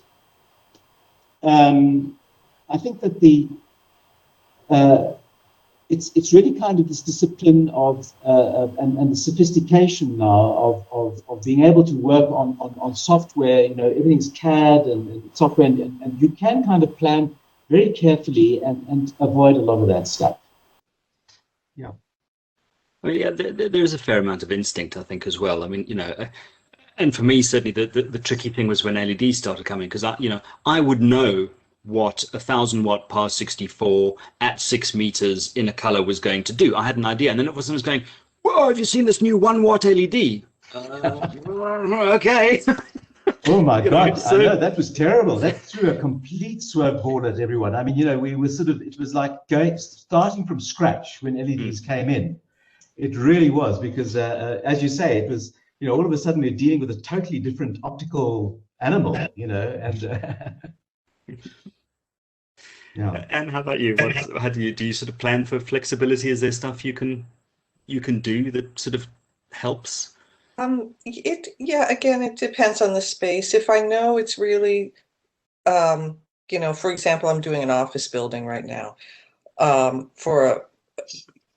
it's really kind of this discipline of and the sophistication now of being able to work on software. Everything's CAD and software, and you can kind of plan very carefully and avoid a lot of that stuff. Yeah. Well, yeah, there's a fair amount of instinct, I think, as well. I mean, And for me, certainly the tricky thing was when LEDs started coming, because I would know what a 1,000-watt par 64 at 6 meters in a color was going to do. I had an idea, and then all of a sudden I was going, "Whoa! Have you seen this new 1-watt LED?" Okay. Oh my God! So, I know that was terrible. That threw a complete swerve ball at everyone. I mean, we were it was like starting from scratch when LEDs came in. It really was, because as you say, it was, all of a sudden we're dealing with a totally different optical animal, and yeah. And how about you? How do you sort of plan for flexibility? Is there stuff you can do that sort of helps? Again, it depends on the space. If I know it's really, for example, I'm doing an office building right now, for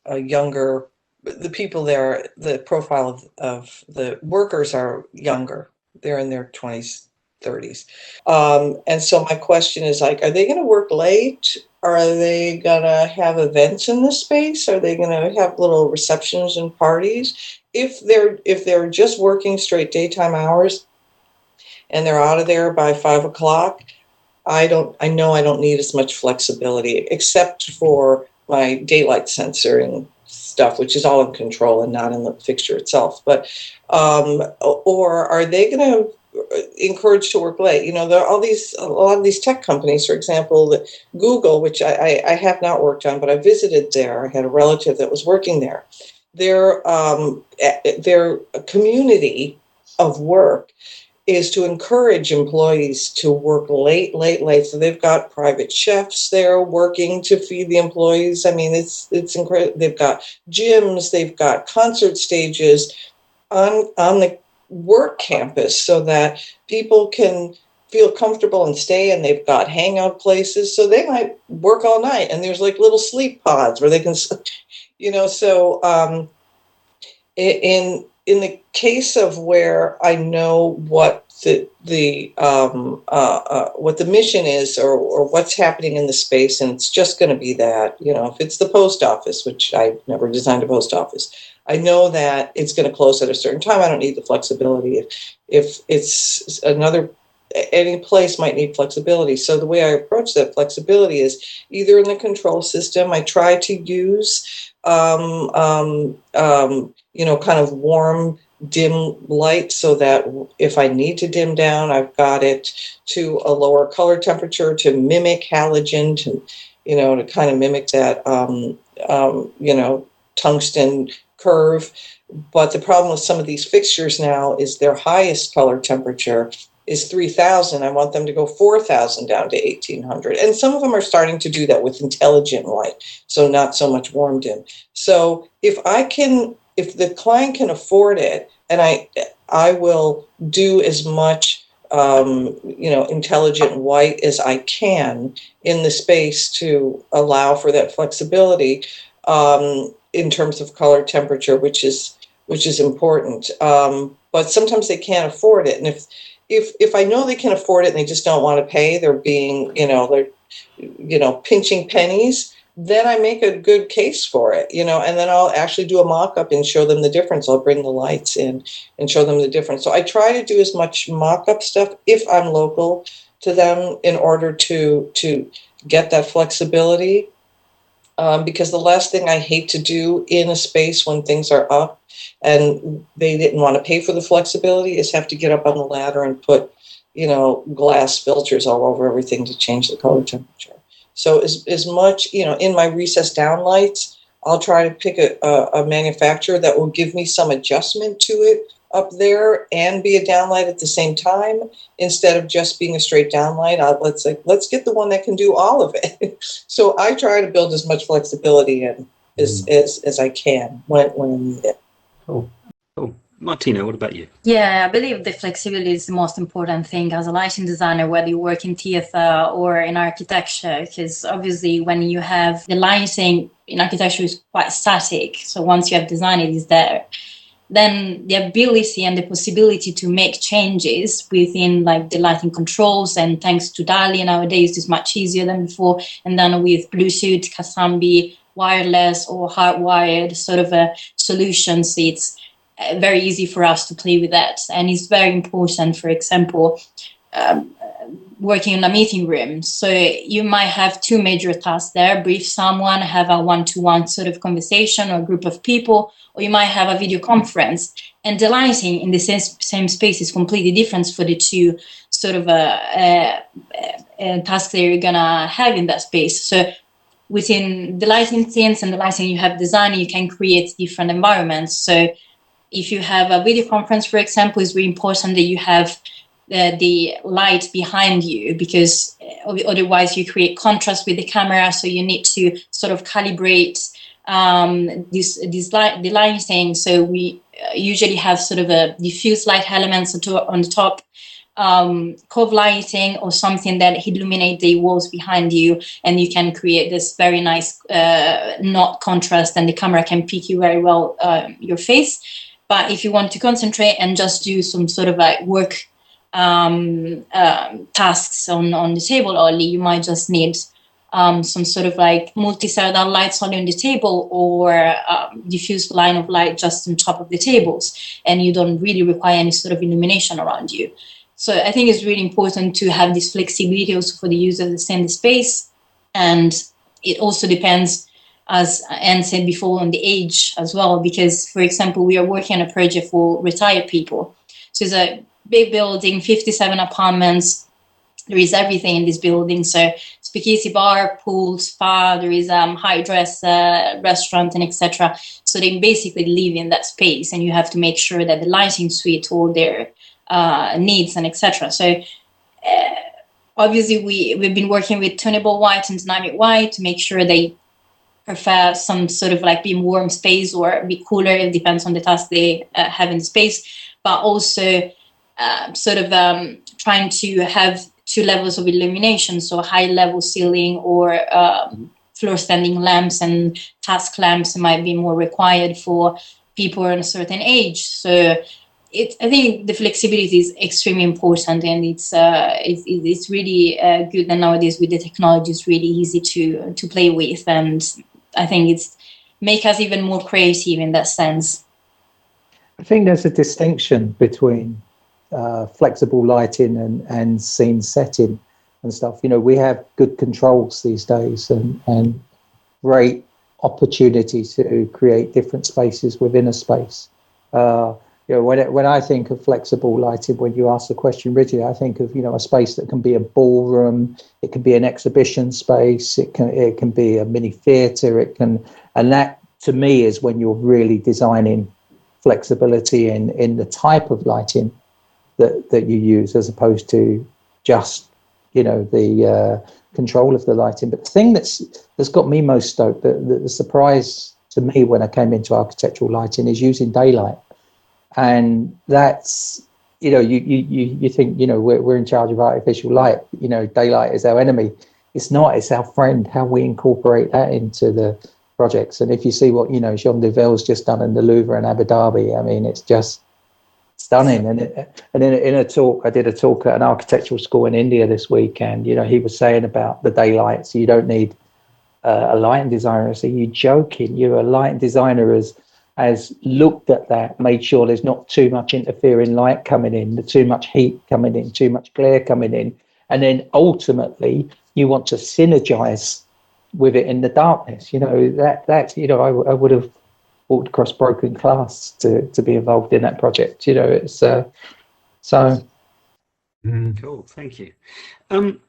a younger, the people there, the profile of the workers are younger. They're in their 20s, 30s. And so my question is, like, are they going to work late? Are they going to have events in the space? Are they going to have little receptions and parties? If they're just working straight daytime hours and they're out of there by 5 o'clock, I know I don't need as much flexibility, except for my daylight censoring stuff, which is all in control and not in the fixture itself. But or are they going to encourage to work late? There are a lot of these tech companies, for example, Google, which I have not worked on, but I visited there. I had a relative that was working there. Their community of work is to encourage employees to work late. So they've got private chefs there working to feed the employees. I mean, it's incredible. They've got gyms, they've got concert stages on the work campus so that people can feel comfortable and stay, and they've got hangout places, so they might work all night, and there's like little sleep pods where they can, so in the case of where I know what what the mission is, or what's happening in the space, and it's just going to be that, if it's the post office, which I've never designed a post office, I know that it's going to close at a certain time. I don't need the flexibility. If it's any place might need flexibility. So the way I approach that flexibility is either in the control system, I try to use kind of warm, dim light, so that if I need to dim down, I've got it to a lower color temperature to mimic halogen, to kind of mimic that, tungsten curve. But the problem with some of these fixtures now is their highest color temperature is 3,000. I want them to go 4,000 down to 1,800. And some of them are starting to do that with intelligent light, so not so much warm dim. So if the client can afford it, and I will do as much intelligent white as I can in the space to allow for that flexibility in terms of color temperature, which is important. But sometimes they can't afford it, and if I know they can afford it and they just don't want to pay, they're being, they're pinching pennies, then I make a good case for it, and then I'll actually do a mock-up and show them the difference. I'll bring the lights in and show them the difference. So I try to do as much mock-up stuff if I'm local to them in order to get that flexibility. Because the last thing I hate to do in a space when things are up and they didn't want to pay for the flexibility is have to get up on the ladder and put, glass filters all over everything to change the color temperature. So as much, in my recessed down lights, I'll try to pick a manufacturer that will give me some adjustment to it up there and be a downlight at the same time, instead of just being a straight downlight. Let's get the one that can do all of it. So I try to build as much flexibility in as I can when I need it. Cool. Martina, what about you? Yeah, I believe the flexibility is the most important thing as a lighting designer, whether you work in theater or in architecture, because obviously when you have the lighting in architecture is quite static. So once you have designed it, it's there. Then the ability and the possibility to make changes within like the lighting controls, and thanks to DALI nowadays is much easier than before. And then with Bluetooth, Kasambi, wireless or hardwired sort of solutions, it's very easy for us to play with that. And it's very important, for example, working in a meeting room. So you might have two major tasks there: brief someone, have a one-to-one sort of conversation or a group of people, or you might have a video conference. And the lighting in the same space is completely different for the two sort of tasks that you're gonna have in that space. So within the lighting scenes and the lighting you have designed, you can create different environments. So if you have a video conference, for example, it's really important that you have the light behind you, because otherwise you create contrast with the camera. So you need to sort of calibrate the lighting. So we usually have sort of a diffuse light elements on the top, cove lighting, or something that illuminate the walls behind you, and you can create this very nice not contrast, and the camera can pick you very well your face. But if you want to concentrate and just do some sort of like work tasks on the table only, you might just need some sort of like multi-cellular lights only on the table, or diffuse line of light just on top of the tables, and you don't really require any sort of illumination around you. So I think it's really important to have this flexibility also for the user to stay in the space. And it also depends, as Anne said before, on the age as well, because, for example, we are working on a project for retired people. So it's a big building, 57 apartments. There is everything in this building. So speakeasy bar, pool, spa, there is high dress restaurant, and etc. So they basically live in that space, and you have to make sure that the lighting suite all their needs and etc. So obviously we've been working with tunable white and dynamic white to make sure they prefer some sort of like be warm space or be cooler. It depends on the task they have in the space, but also trying to have two levels of illumination, so high level ceiling or floor standing lamps, and task lamps might be more required for people in a certain age. So I think the flexibility is extremely important, and it's really good. And nowadays with the technology, it's really easy to play with, and I think it's make us even more creative in that sense. I think there's a distinction between flexible lighting and scene setting and stuff. You know, we have good controls these days, and great opportunity to create different spaces within a space. You know, when I think of flexible lighting, when you ask the question, Ridley, I think of, you know, a space that can be a ballroom, it can be an exhibition space, it can be a mini theatre, and that to me is when you're really designing flexibility in the type of lighting that you use, as opposed to just, you know, the control of the lighting. But the thing that's got me most stoked, the surprise to me when I came into architectural lighting, is using daylight. And that's, you know, you think, you know, we're in charge of artificial light, you know, daylight is our enemy. It's not, it's our friend, how we incorporate that into the projects. And if you see what, you know, Jean Nouvel's just done in the Louvre in Abu Dhabi, I mean, it's just stunning. And in a talk, I did a talk at an architectural school in India this week, and, you know, he was saying about the daylight, so you don't need a lighting designer. So you're joking, you're a lighting designer has looked at that, made sure there's not too much interfering light coming in, too much heat coming in, too much glare coming in. And then ultimately you want to synergize with it in the darkness. You know, that's, you know, I would have walked across broken glass to be involved in that project. You know, it's so. Cool, thank you.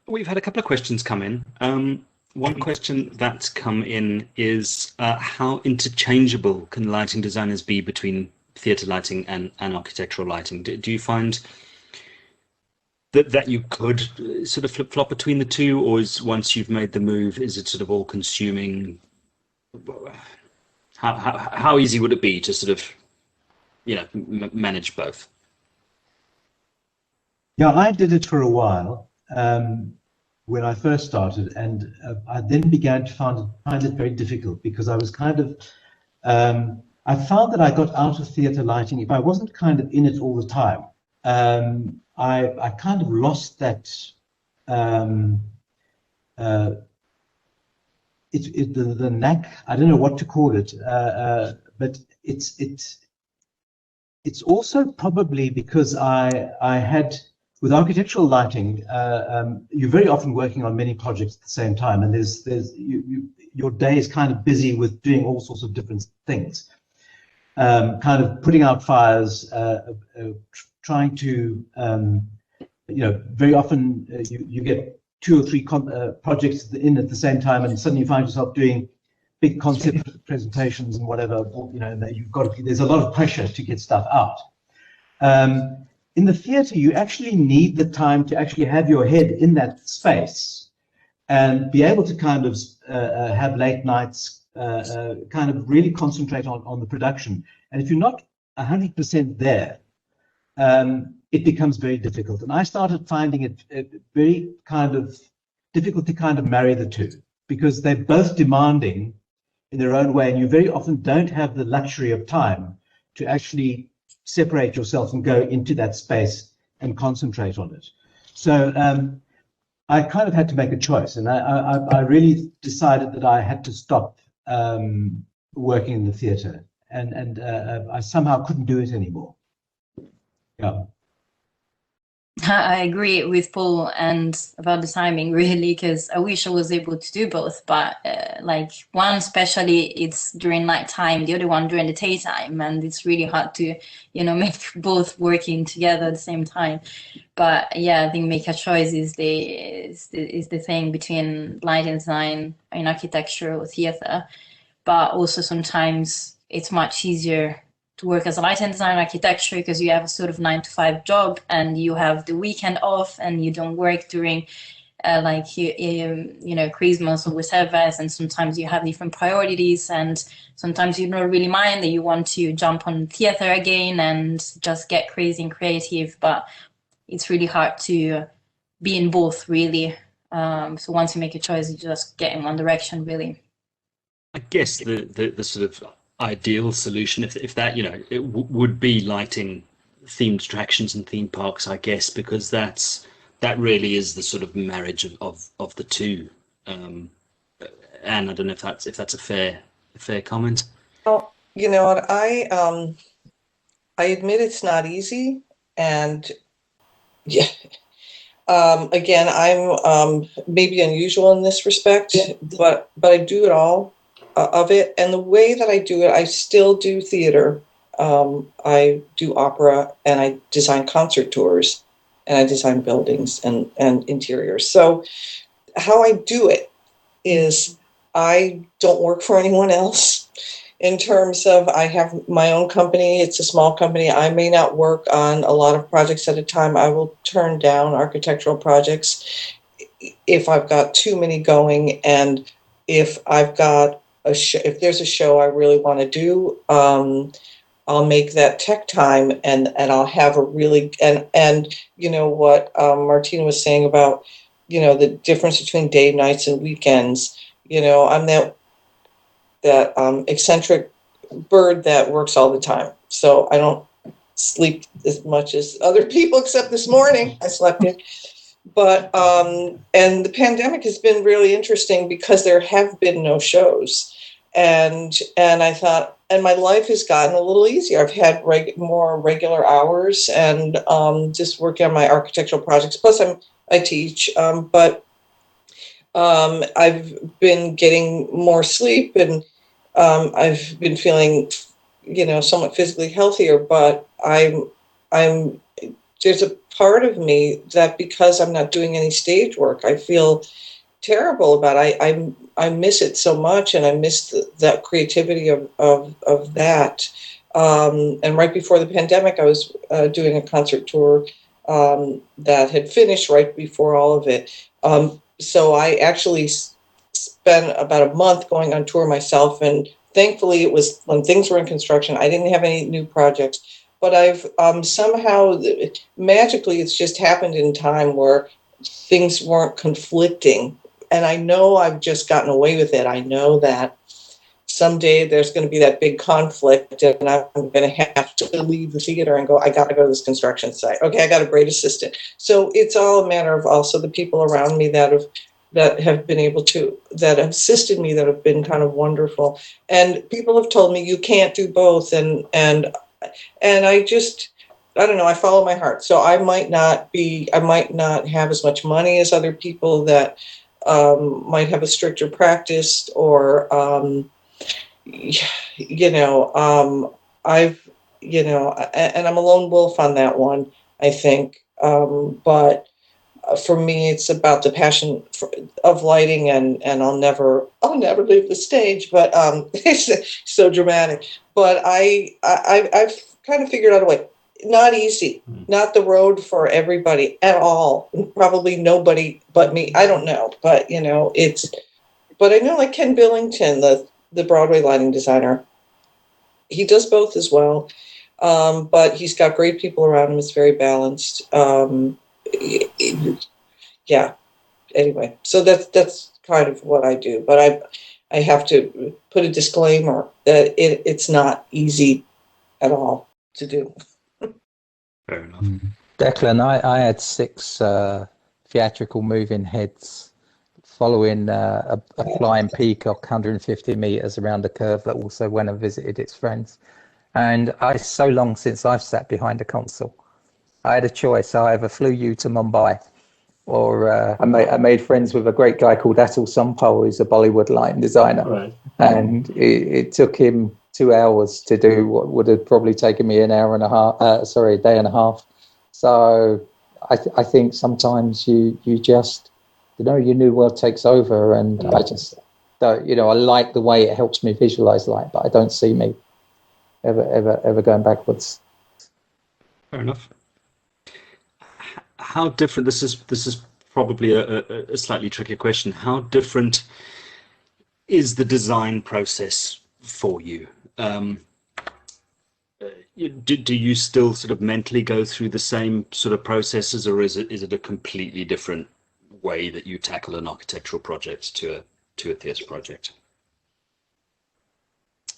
We've had a couple of questions come in. One question that's come in is how interchangeable can lighting designers be between theatre lighting and architectural lighting? Do you find that you could sort of flip-flop between the two, or is, once you've made the move, is it sort of all consuming? How easy would it be to sort of, you know, manage both? Yeah, I did it for a while. When I first started, and I then began to find it very difficult, because I was kind of, I found that I got out of theatre lighting if I wasn't kind of in it all the time. I kind of lost that, the knack, I don't know what to call it, but it's also probably because I had, with architectural lighting, you're very often working on many projects at the same time, and your day is kind of busy with doing all sorts of different things, kind of putting out fires, trying to, very often you get 2 or 3 projects in at the same time, and suddenly you find yourself doing big concept presentations and whatever. There's a lot of pressure to get stuff out. In the theater, you actually need the time to actually have your head in that space and be able to kind of have late nights, kind of really concentrate on the production. And if you're not 100% there, it becomes very difficult. And I started finding it very kind of difficult to kind of marry the two, because they're both demanding in their own way, and you very often don't have the luxury of time to actually separate yourself and go into that space and concentrate on it. So I kind of had to make a choice, and I really decided that I had to stop working in the theater, and I somehow couldn't do it anymore. Yeah. I agree with Paul and about the timing, really, because I wish I was able to do both, but like one especially it's during nighttime, the other one during the daytime, and it's really hard to make both working together at the same time. But yeah, I think make a choice is the thing between lighting design and architecture or theater. But also sometimes it's much easier to work as a lighting design architecture because you have a sort of 9-to-5 job and you have the weekend off and you don't work during Christmas or whatever, and sometimes you have different priorities, and sometimes you don't really mind that you want to jump on theater again and just get crazy and creative, but it's really hard to be in both, really. So once you make a choice, you just get in one direction, really. I guess the sort of ideal solution, if that it would be lighting themed attractions and theme parks, I guess, because that really is the sort of marriage of the two. And I don't know if that's a fair comment. Well, you know what, I admit it's not easy, and yeah, again, I'm maybe unusual in this respect, but I do it all of it. And the way that I do it, I still do theater. I do opera, and I design concert tours, and I design buildings and interiors. So how I do it is I don't work for anyone else. In terms of, I have my own company. It's a small company. I may not work on a lot of projects at a time. I will turn down architectural projects if I've got too many going, and if I've got if there's a show I really want to do, I'll make that tech time, and I'll have a really, and you know what Martina was saying about, the difference between day, nights, and weekends. I'm that eccentric bird that works all the time. So I don't sleep as much as other people, except this morning I slept in. But and the pandemic has been really interesting because there have been no shows, and I thought, and my life has gotten a little easier. I've had more regular hours, and just working on my architectural projects. Plus, I teach, but I've been getting more sleep, and I've been feeling, somewhat physically healthier. But I'm there's a part of me that, because I'm not doing any stage work, I feel terrible about. I miss it so much, and I miss that creativity of that. And right before the pandemic, I was doing a concert tour that had finished right before all of it. So I actually spent about a month going on tour myself, and thankfully it was when things were in construction. I didn't have any new projects. But I've somehow, magically, it's just happened in time where things weren't conflicting. And I know I've just gotten away with it. I know that someday there's going to be that big conflict, and I'm going to have to leave the theater and go, I got to go to this construction site. Okay, I got a great assistant. So it's all a matter of also the people around me that have been able to, that have assisted me, that have been kind of wonderful. And people have told me you can't do both, and and I don't know, I follow my heart. So I might not have as much money as other people that might have a stricter practice, or I've, and I'm a lone wolf on that one, I think. But for me, it's about the passion of lighting, and I'll never leave the stage. But it's so dramatic. But I've kind of figured out a way. Not easy, not the road for everybody at all. Probably nobody but me. I don't know, but But I know, like Ken Billington, the Broadway lighting designer, he does both as well. But he's got great people around him. It's very balanced. Yeah. Anyway, so that's kind of what I do. But I have to put a disclaimer that it's not easy at all to do. Fair enough. Declan, I had 6 theatrical moving heads following a flying peacock 150 meters around the curve that also went and visited its friends. And it's so long since I've sat behind a console. I had a choice. I either flew you to Mumbai, or I made friends with a great guy called Atul Sampal, who's a Bollywood lighting designer. Right. And it took him 2 hours to do what would have probably taken me a day and a half. So I think sometimes you just, your new world takes over, and I just don't, I like the way it helps me visualize light, but I don't see me ever going backwards. Fair enough. How different, this is probably a slightly tricky question. How different is the design process for you? Do you still sort of mentally go through the same sort of processes, or is it a completely different way that you tackle an architectural project to a theatre project?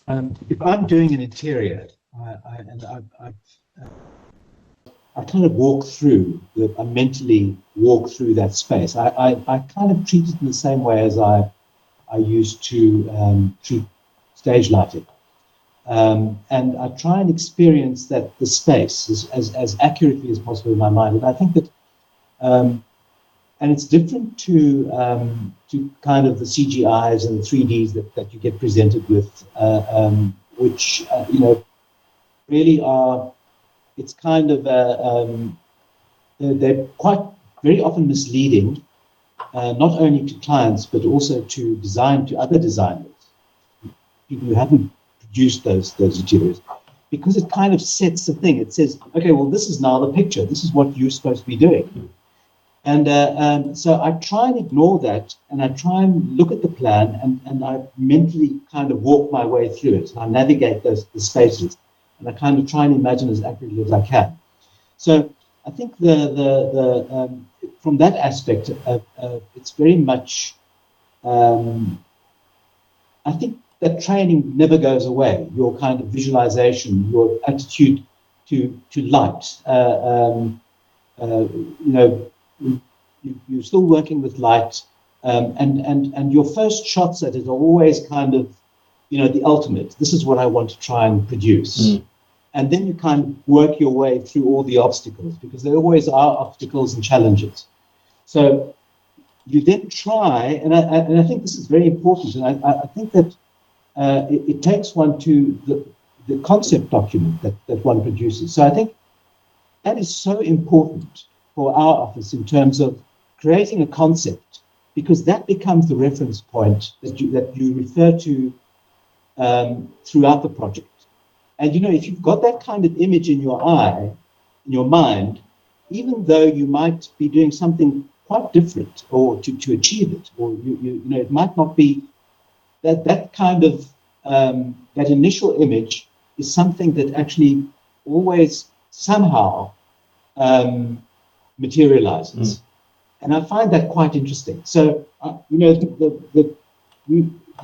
If I'm doing an interior, I kind of I mentally walk through that space. I kind of treat it in the same way as I used to treat stage lighting. And I try and experience the space as accurately as possible in my mind. And I think that, and it's different to kind of the CGIs and the 3Ds that you get presented with, which, really are, it's kind of, they're quite very often misleading, not only to clients, but also to other designers, people who haven't produced those interiors, because it kind of sets the thing. It says, okay, well, this is now the picture. This is what you're supposed to be doing. And so I try and ignore that, and I try and look at the plan, and I mentally kind of walk my way through it. I navigate the spaces, and I kind of try and imagine as accurately as I can. So I think from that aspect, it's very much, I think that training never goes away. Your kind of visualization, your attitude to light, you're still working with light, and your first shots at it are always kind of, the ultimate. This is what I want to try and produce. And then you kind of work your way through all the obstacles, because there always are obstacles and challenges. So you then try, and I think this is very important, and I think that it takes one to the concept document that one produces. So I think that is so important for our office in terms of creating a concept, because that becomes the reference point that you refer to throughout the project. And if you've got that kind of image in your eye, in your mind, even though you might be doing something quite different or to achieve it, or it might not be that kind of that initial image is something that actually always somehow materializes. And I find that quite interesting. So, the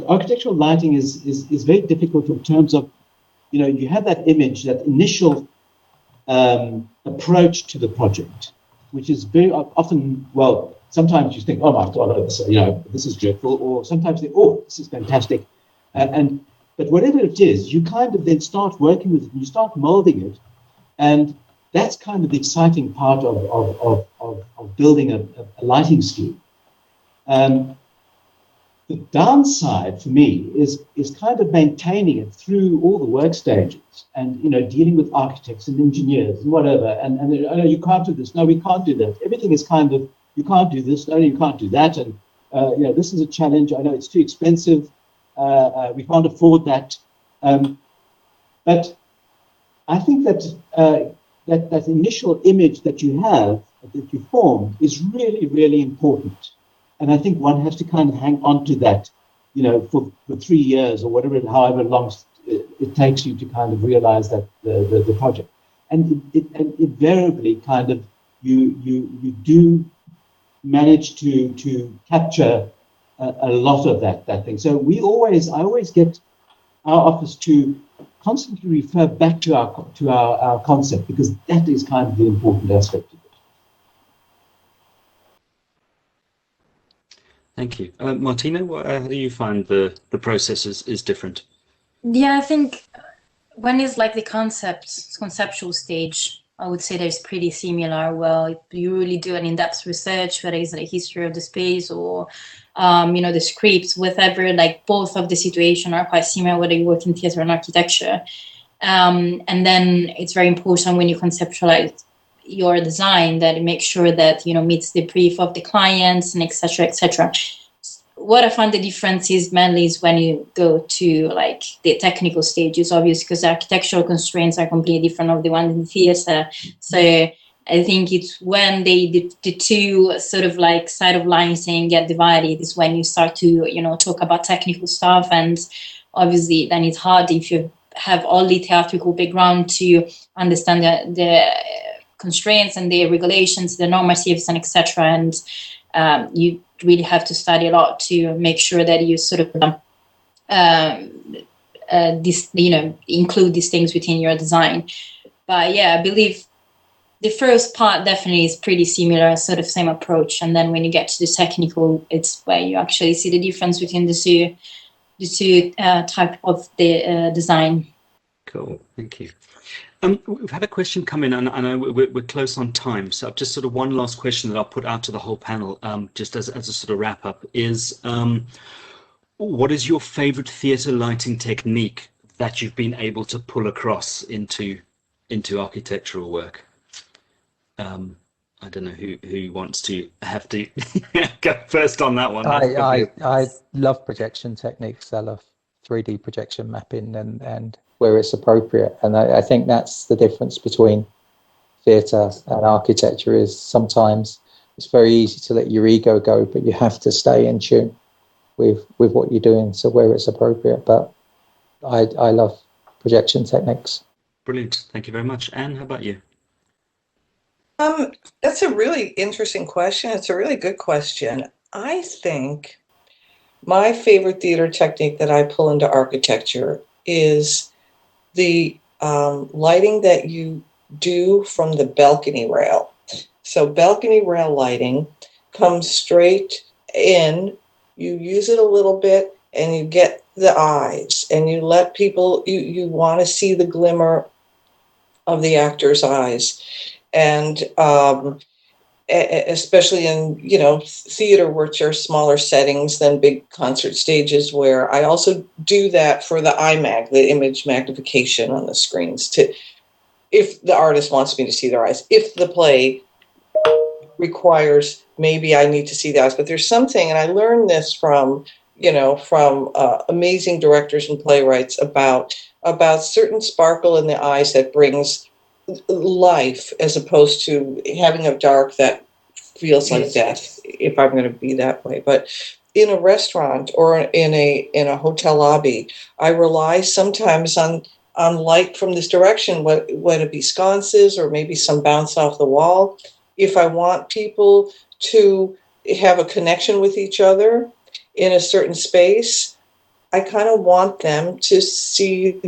architectural lighting is very difficult in terms of, you have that image, that initial approach to the project, which is very often, well, sometimes you think, oh my God, this is dreadful, or sometimes you think, oh, this is fantastic. And But whatever it is, you kind of then start working with it and you start molding it. And that's kind of the exciting part of building a lighting scheme. The downside for me is kind of maintaining it through all the work stages and, you know, dealing with architects and engineers and whatever. And oh, no, you can't do this. No, we can't do that. Everything is kind of, you can't do this. No, you can't do that. And, you know, this is a challenge. I know it's too expensive. We can't afford that. But I think that that initial image that you have, that you form, is really, really important. And I think one has to kind of hang on to that, you know, for 3 years or whatever, however long it takes you to kind of realize that the project. And and invariably kind of you do manage to capture a lot of that thing. So I always get our office to constantly refer back to our concept, because that is kind of the important aspect of it. Thank you. Martina, how do you find the process is different? Yeah, I think when it's like the conceptual stage, I would say there's pretty similar. Well, you really do an in-depth research, whether it's the history of the space or, you know, the scripts, whatever, like both of the situation are quite similar, whether you work in theater and architecture. And then it's very important when you conceptualize your design that it makes sure that, you know, meets the brief of the clients and et cetera, et cetera. What I found the difference is mainly is when you go to like the technical stages, obviously, because the architectural constraints are completely different of the one in the theater. So I think it's when the two sort of like side of lines thing get divided is when you start to, you know, talk about technical stuff. And obviously then it's hard if you have all the theatrical background to understand the constraints and the regulations, the normatives, and etc. And you really have to study a lot to make sure that you sort of include these things within your design. But yeah, I believe the first part definitely is pretty similar, sort of same approach. And then when you get to the technical, it's where you actually see the difference between the two type of the design. Cool, thank you. We've had a question come in, and I know we're close on time, so just sort of one last question that I'll put out to the whole panel, just as a sort of wrap up, is what is your favorite theatre lighting technique that you've been able to pull across into architectural work? I don't know who wants to have to go first on that one. I love projection techniques. I love 3D projection mapping and where it's appropriate. And I think that's the difference between theatre and architecture, is sometimes it's very easy to let your ego go, but you have to stay in tune with what you're doing, so where it's appropriate. But I love projection techniques. Brilliant. Thank you very much. Anne, how about you? That's a really interesting question. It's a really good question. I think my favorite theater technique that I pull into architecture is the lighting that you do from the balcony rail. So balcony rail lighting comes straight in, you use it a little bit, and you get the eyes, and you let people, you want to see the glimmer of the actor's eyes. And especially in, you know, theater, which are smaller settings than big concert stages, where I also do that for the IMAG, the image magnification on the screens, to, if the artist wants me to see their eyes. If the play requires, maybe I need to see the eyes. But there's something, and I learned this from, you know, from amazing directors and playwrights about certain sparkle in the eyes that brings life, as opposed to having a dark that feels like death, if I'm going to be that way. But in a restaurant or in a hotel lobby, I rely sometimes on light from this direction, whether it be sconces or maybe some bounce off the wall. If I want people to have a connection with each other in a certain space, I kind of want them to see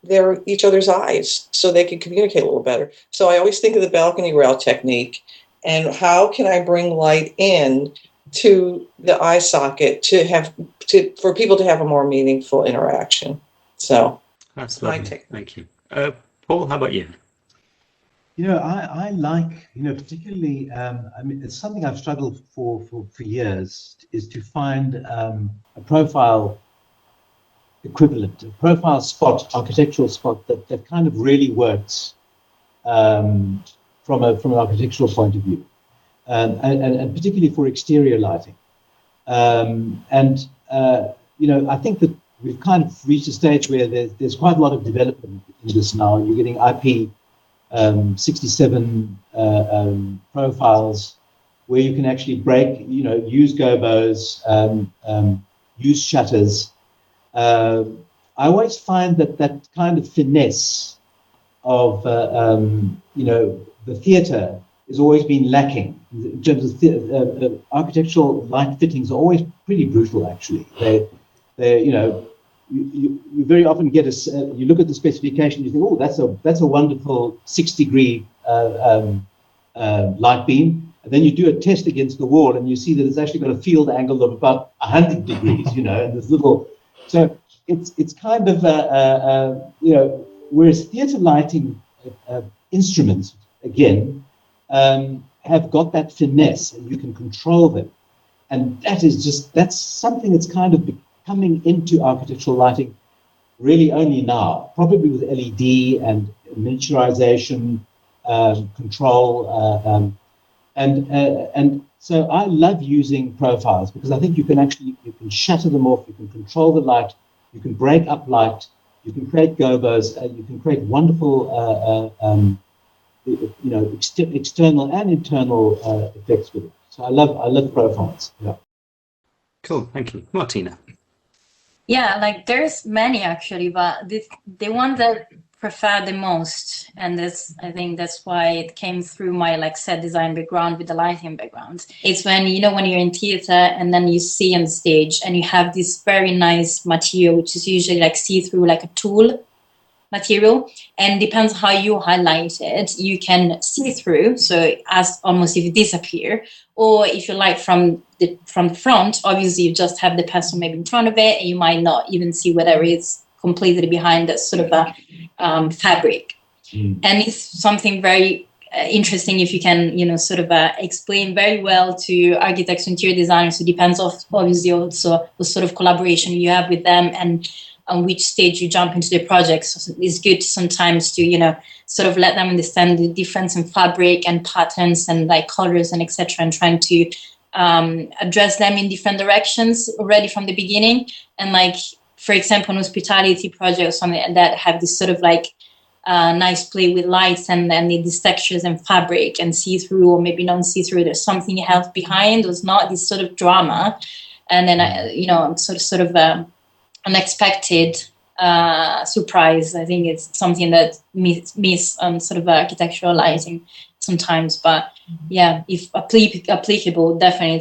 their each other's eyes so they can communicate a little better. So I always think of the balcony rail technique, and how can I bring light in to the eye socket to have for people to have a more meaningful interaction. So that's lovely. Thank you. Paul, how about you? I like, particularly, I mean, it's something I've struggled for years, is to find a profile equivalent, a profile spot, architectural spot that kind of really works from an architectural point of view, and particularly for exterior lighting. I think that we've kind of reached a stage where there's quite a lot of development in this now. You're getting IP 67 profiles where you can actually break, use gobos, use shutters. I always find that kind of finesse of, the theatre has always been lacking. In terms of architectural light fittings are always pretty brutal, actually. You very often get you look at the specification, you think, oh, that's a wonderful 6-degree light beam, and then you do a test against the wall, and you see that it's actually got a field angle of about 100 degrees, and this little. So it's kind of whereas theatre lighting instruments again have got that finesse, and you can control them, and that's something that's kind of coming into architectural lighting really only now, probably with LED and miniaturization, control, and so I love using profiles because I think you can shatter them off, you can control the light, you can break up light, you can create gobos, you can create wonderful external and internal effects with it. So I love profiles. Yeah. Cool, thank you, Martina. Yeah, like there's many actually, but the one that I prefer the most, and I think that's why it came through my set design background with the lighting background. It's when when you're in theater and then you see on stage and you have this very nice material, which is usually see-through, like a tulle material, and depends how you highlight it, you can see through, so as almost if it disappear, or if you light from the front, obviously you just have the person maybe in front of it, and you might not even see whether it's completely behind that sort of a fabric. And it's something very interesting if you can explain very well to architects and interior designers. It depends obviously also the sort of collaboration you have with them and on which stage you jump into the project. So it's good sometimes to, sort of let them understand the difference in fabric and patterns and colors and etc. and trying to address them in different directions already from the beginning. And for example, an hospitality project or something like that have this sort of nice play with lights and then these textures and fabric and see-through or maybe non-see-through. There's something else behind. There's not this sort of drama. And then, sort of unexpected surprise. I think it's something that miss sort of architectural lighting sometimes. But yeah, if applicable, definitely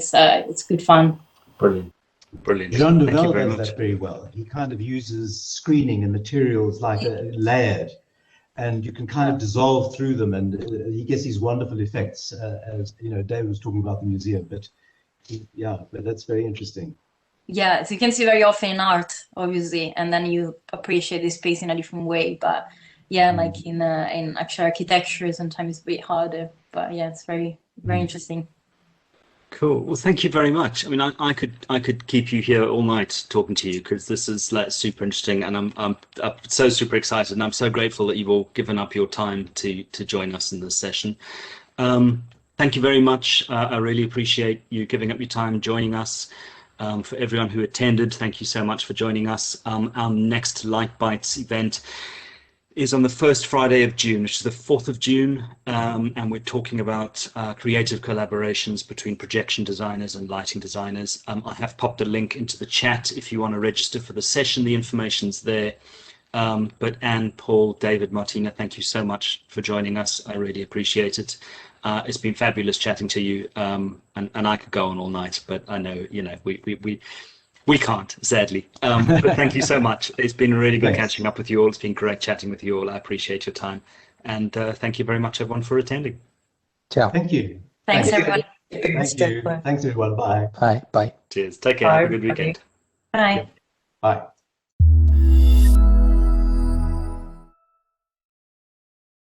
it's good fun. Brilliant. Jean Nouvel does that very well. He kind of uses screening and materials layered, and you can kind of dissolve through them, and he gets these wonderful effects. As David was talking about the museum, but that's very interesting. Yeah, so you can see very often in art, obviously, and then you appreciate the space in a different way. But yeah, in actual architecture, sometimes it's a bit harder. But yeah, it's very, very interesting. Cool. Well, thank you very much. I mean, I could keep you here all night talking to you because this is super interesting, and I'm so super excited, and I'm so grateful that you've all given up your time to join us in this session. Thank you very much. I really appreciate you giving up your time and joining us. For everyone who attended, thank you so much for joining us. Our next Light Bytes event is on the first Friday of June, which is the 4th of June, and we're talking about creative collaborations between projection designers and lighting designers. I have popped a link into the chat if you want to register for the session. The information's there. But Anne, Paul, David, Martina, thank you so much for joining us. I really appreciate it. It's been fabulous chatting to you, and I could go on all night, but I know, we can't, sadly. But thank you so much. It's been really good catching up with you all. It's been great chatting with you all. I appreciate your time. And thank you very much, everyone, for attending. Ciao. Thank you. Thanks, everyone. Thank you. Thanks, everyone. Bye. Bye. Cheers. Take care. Have a good weekend. Bye. Bye.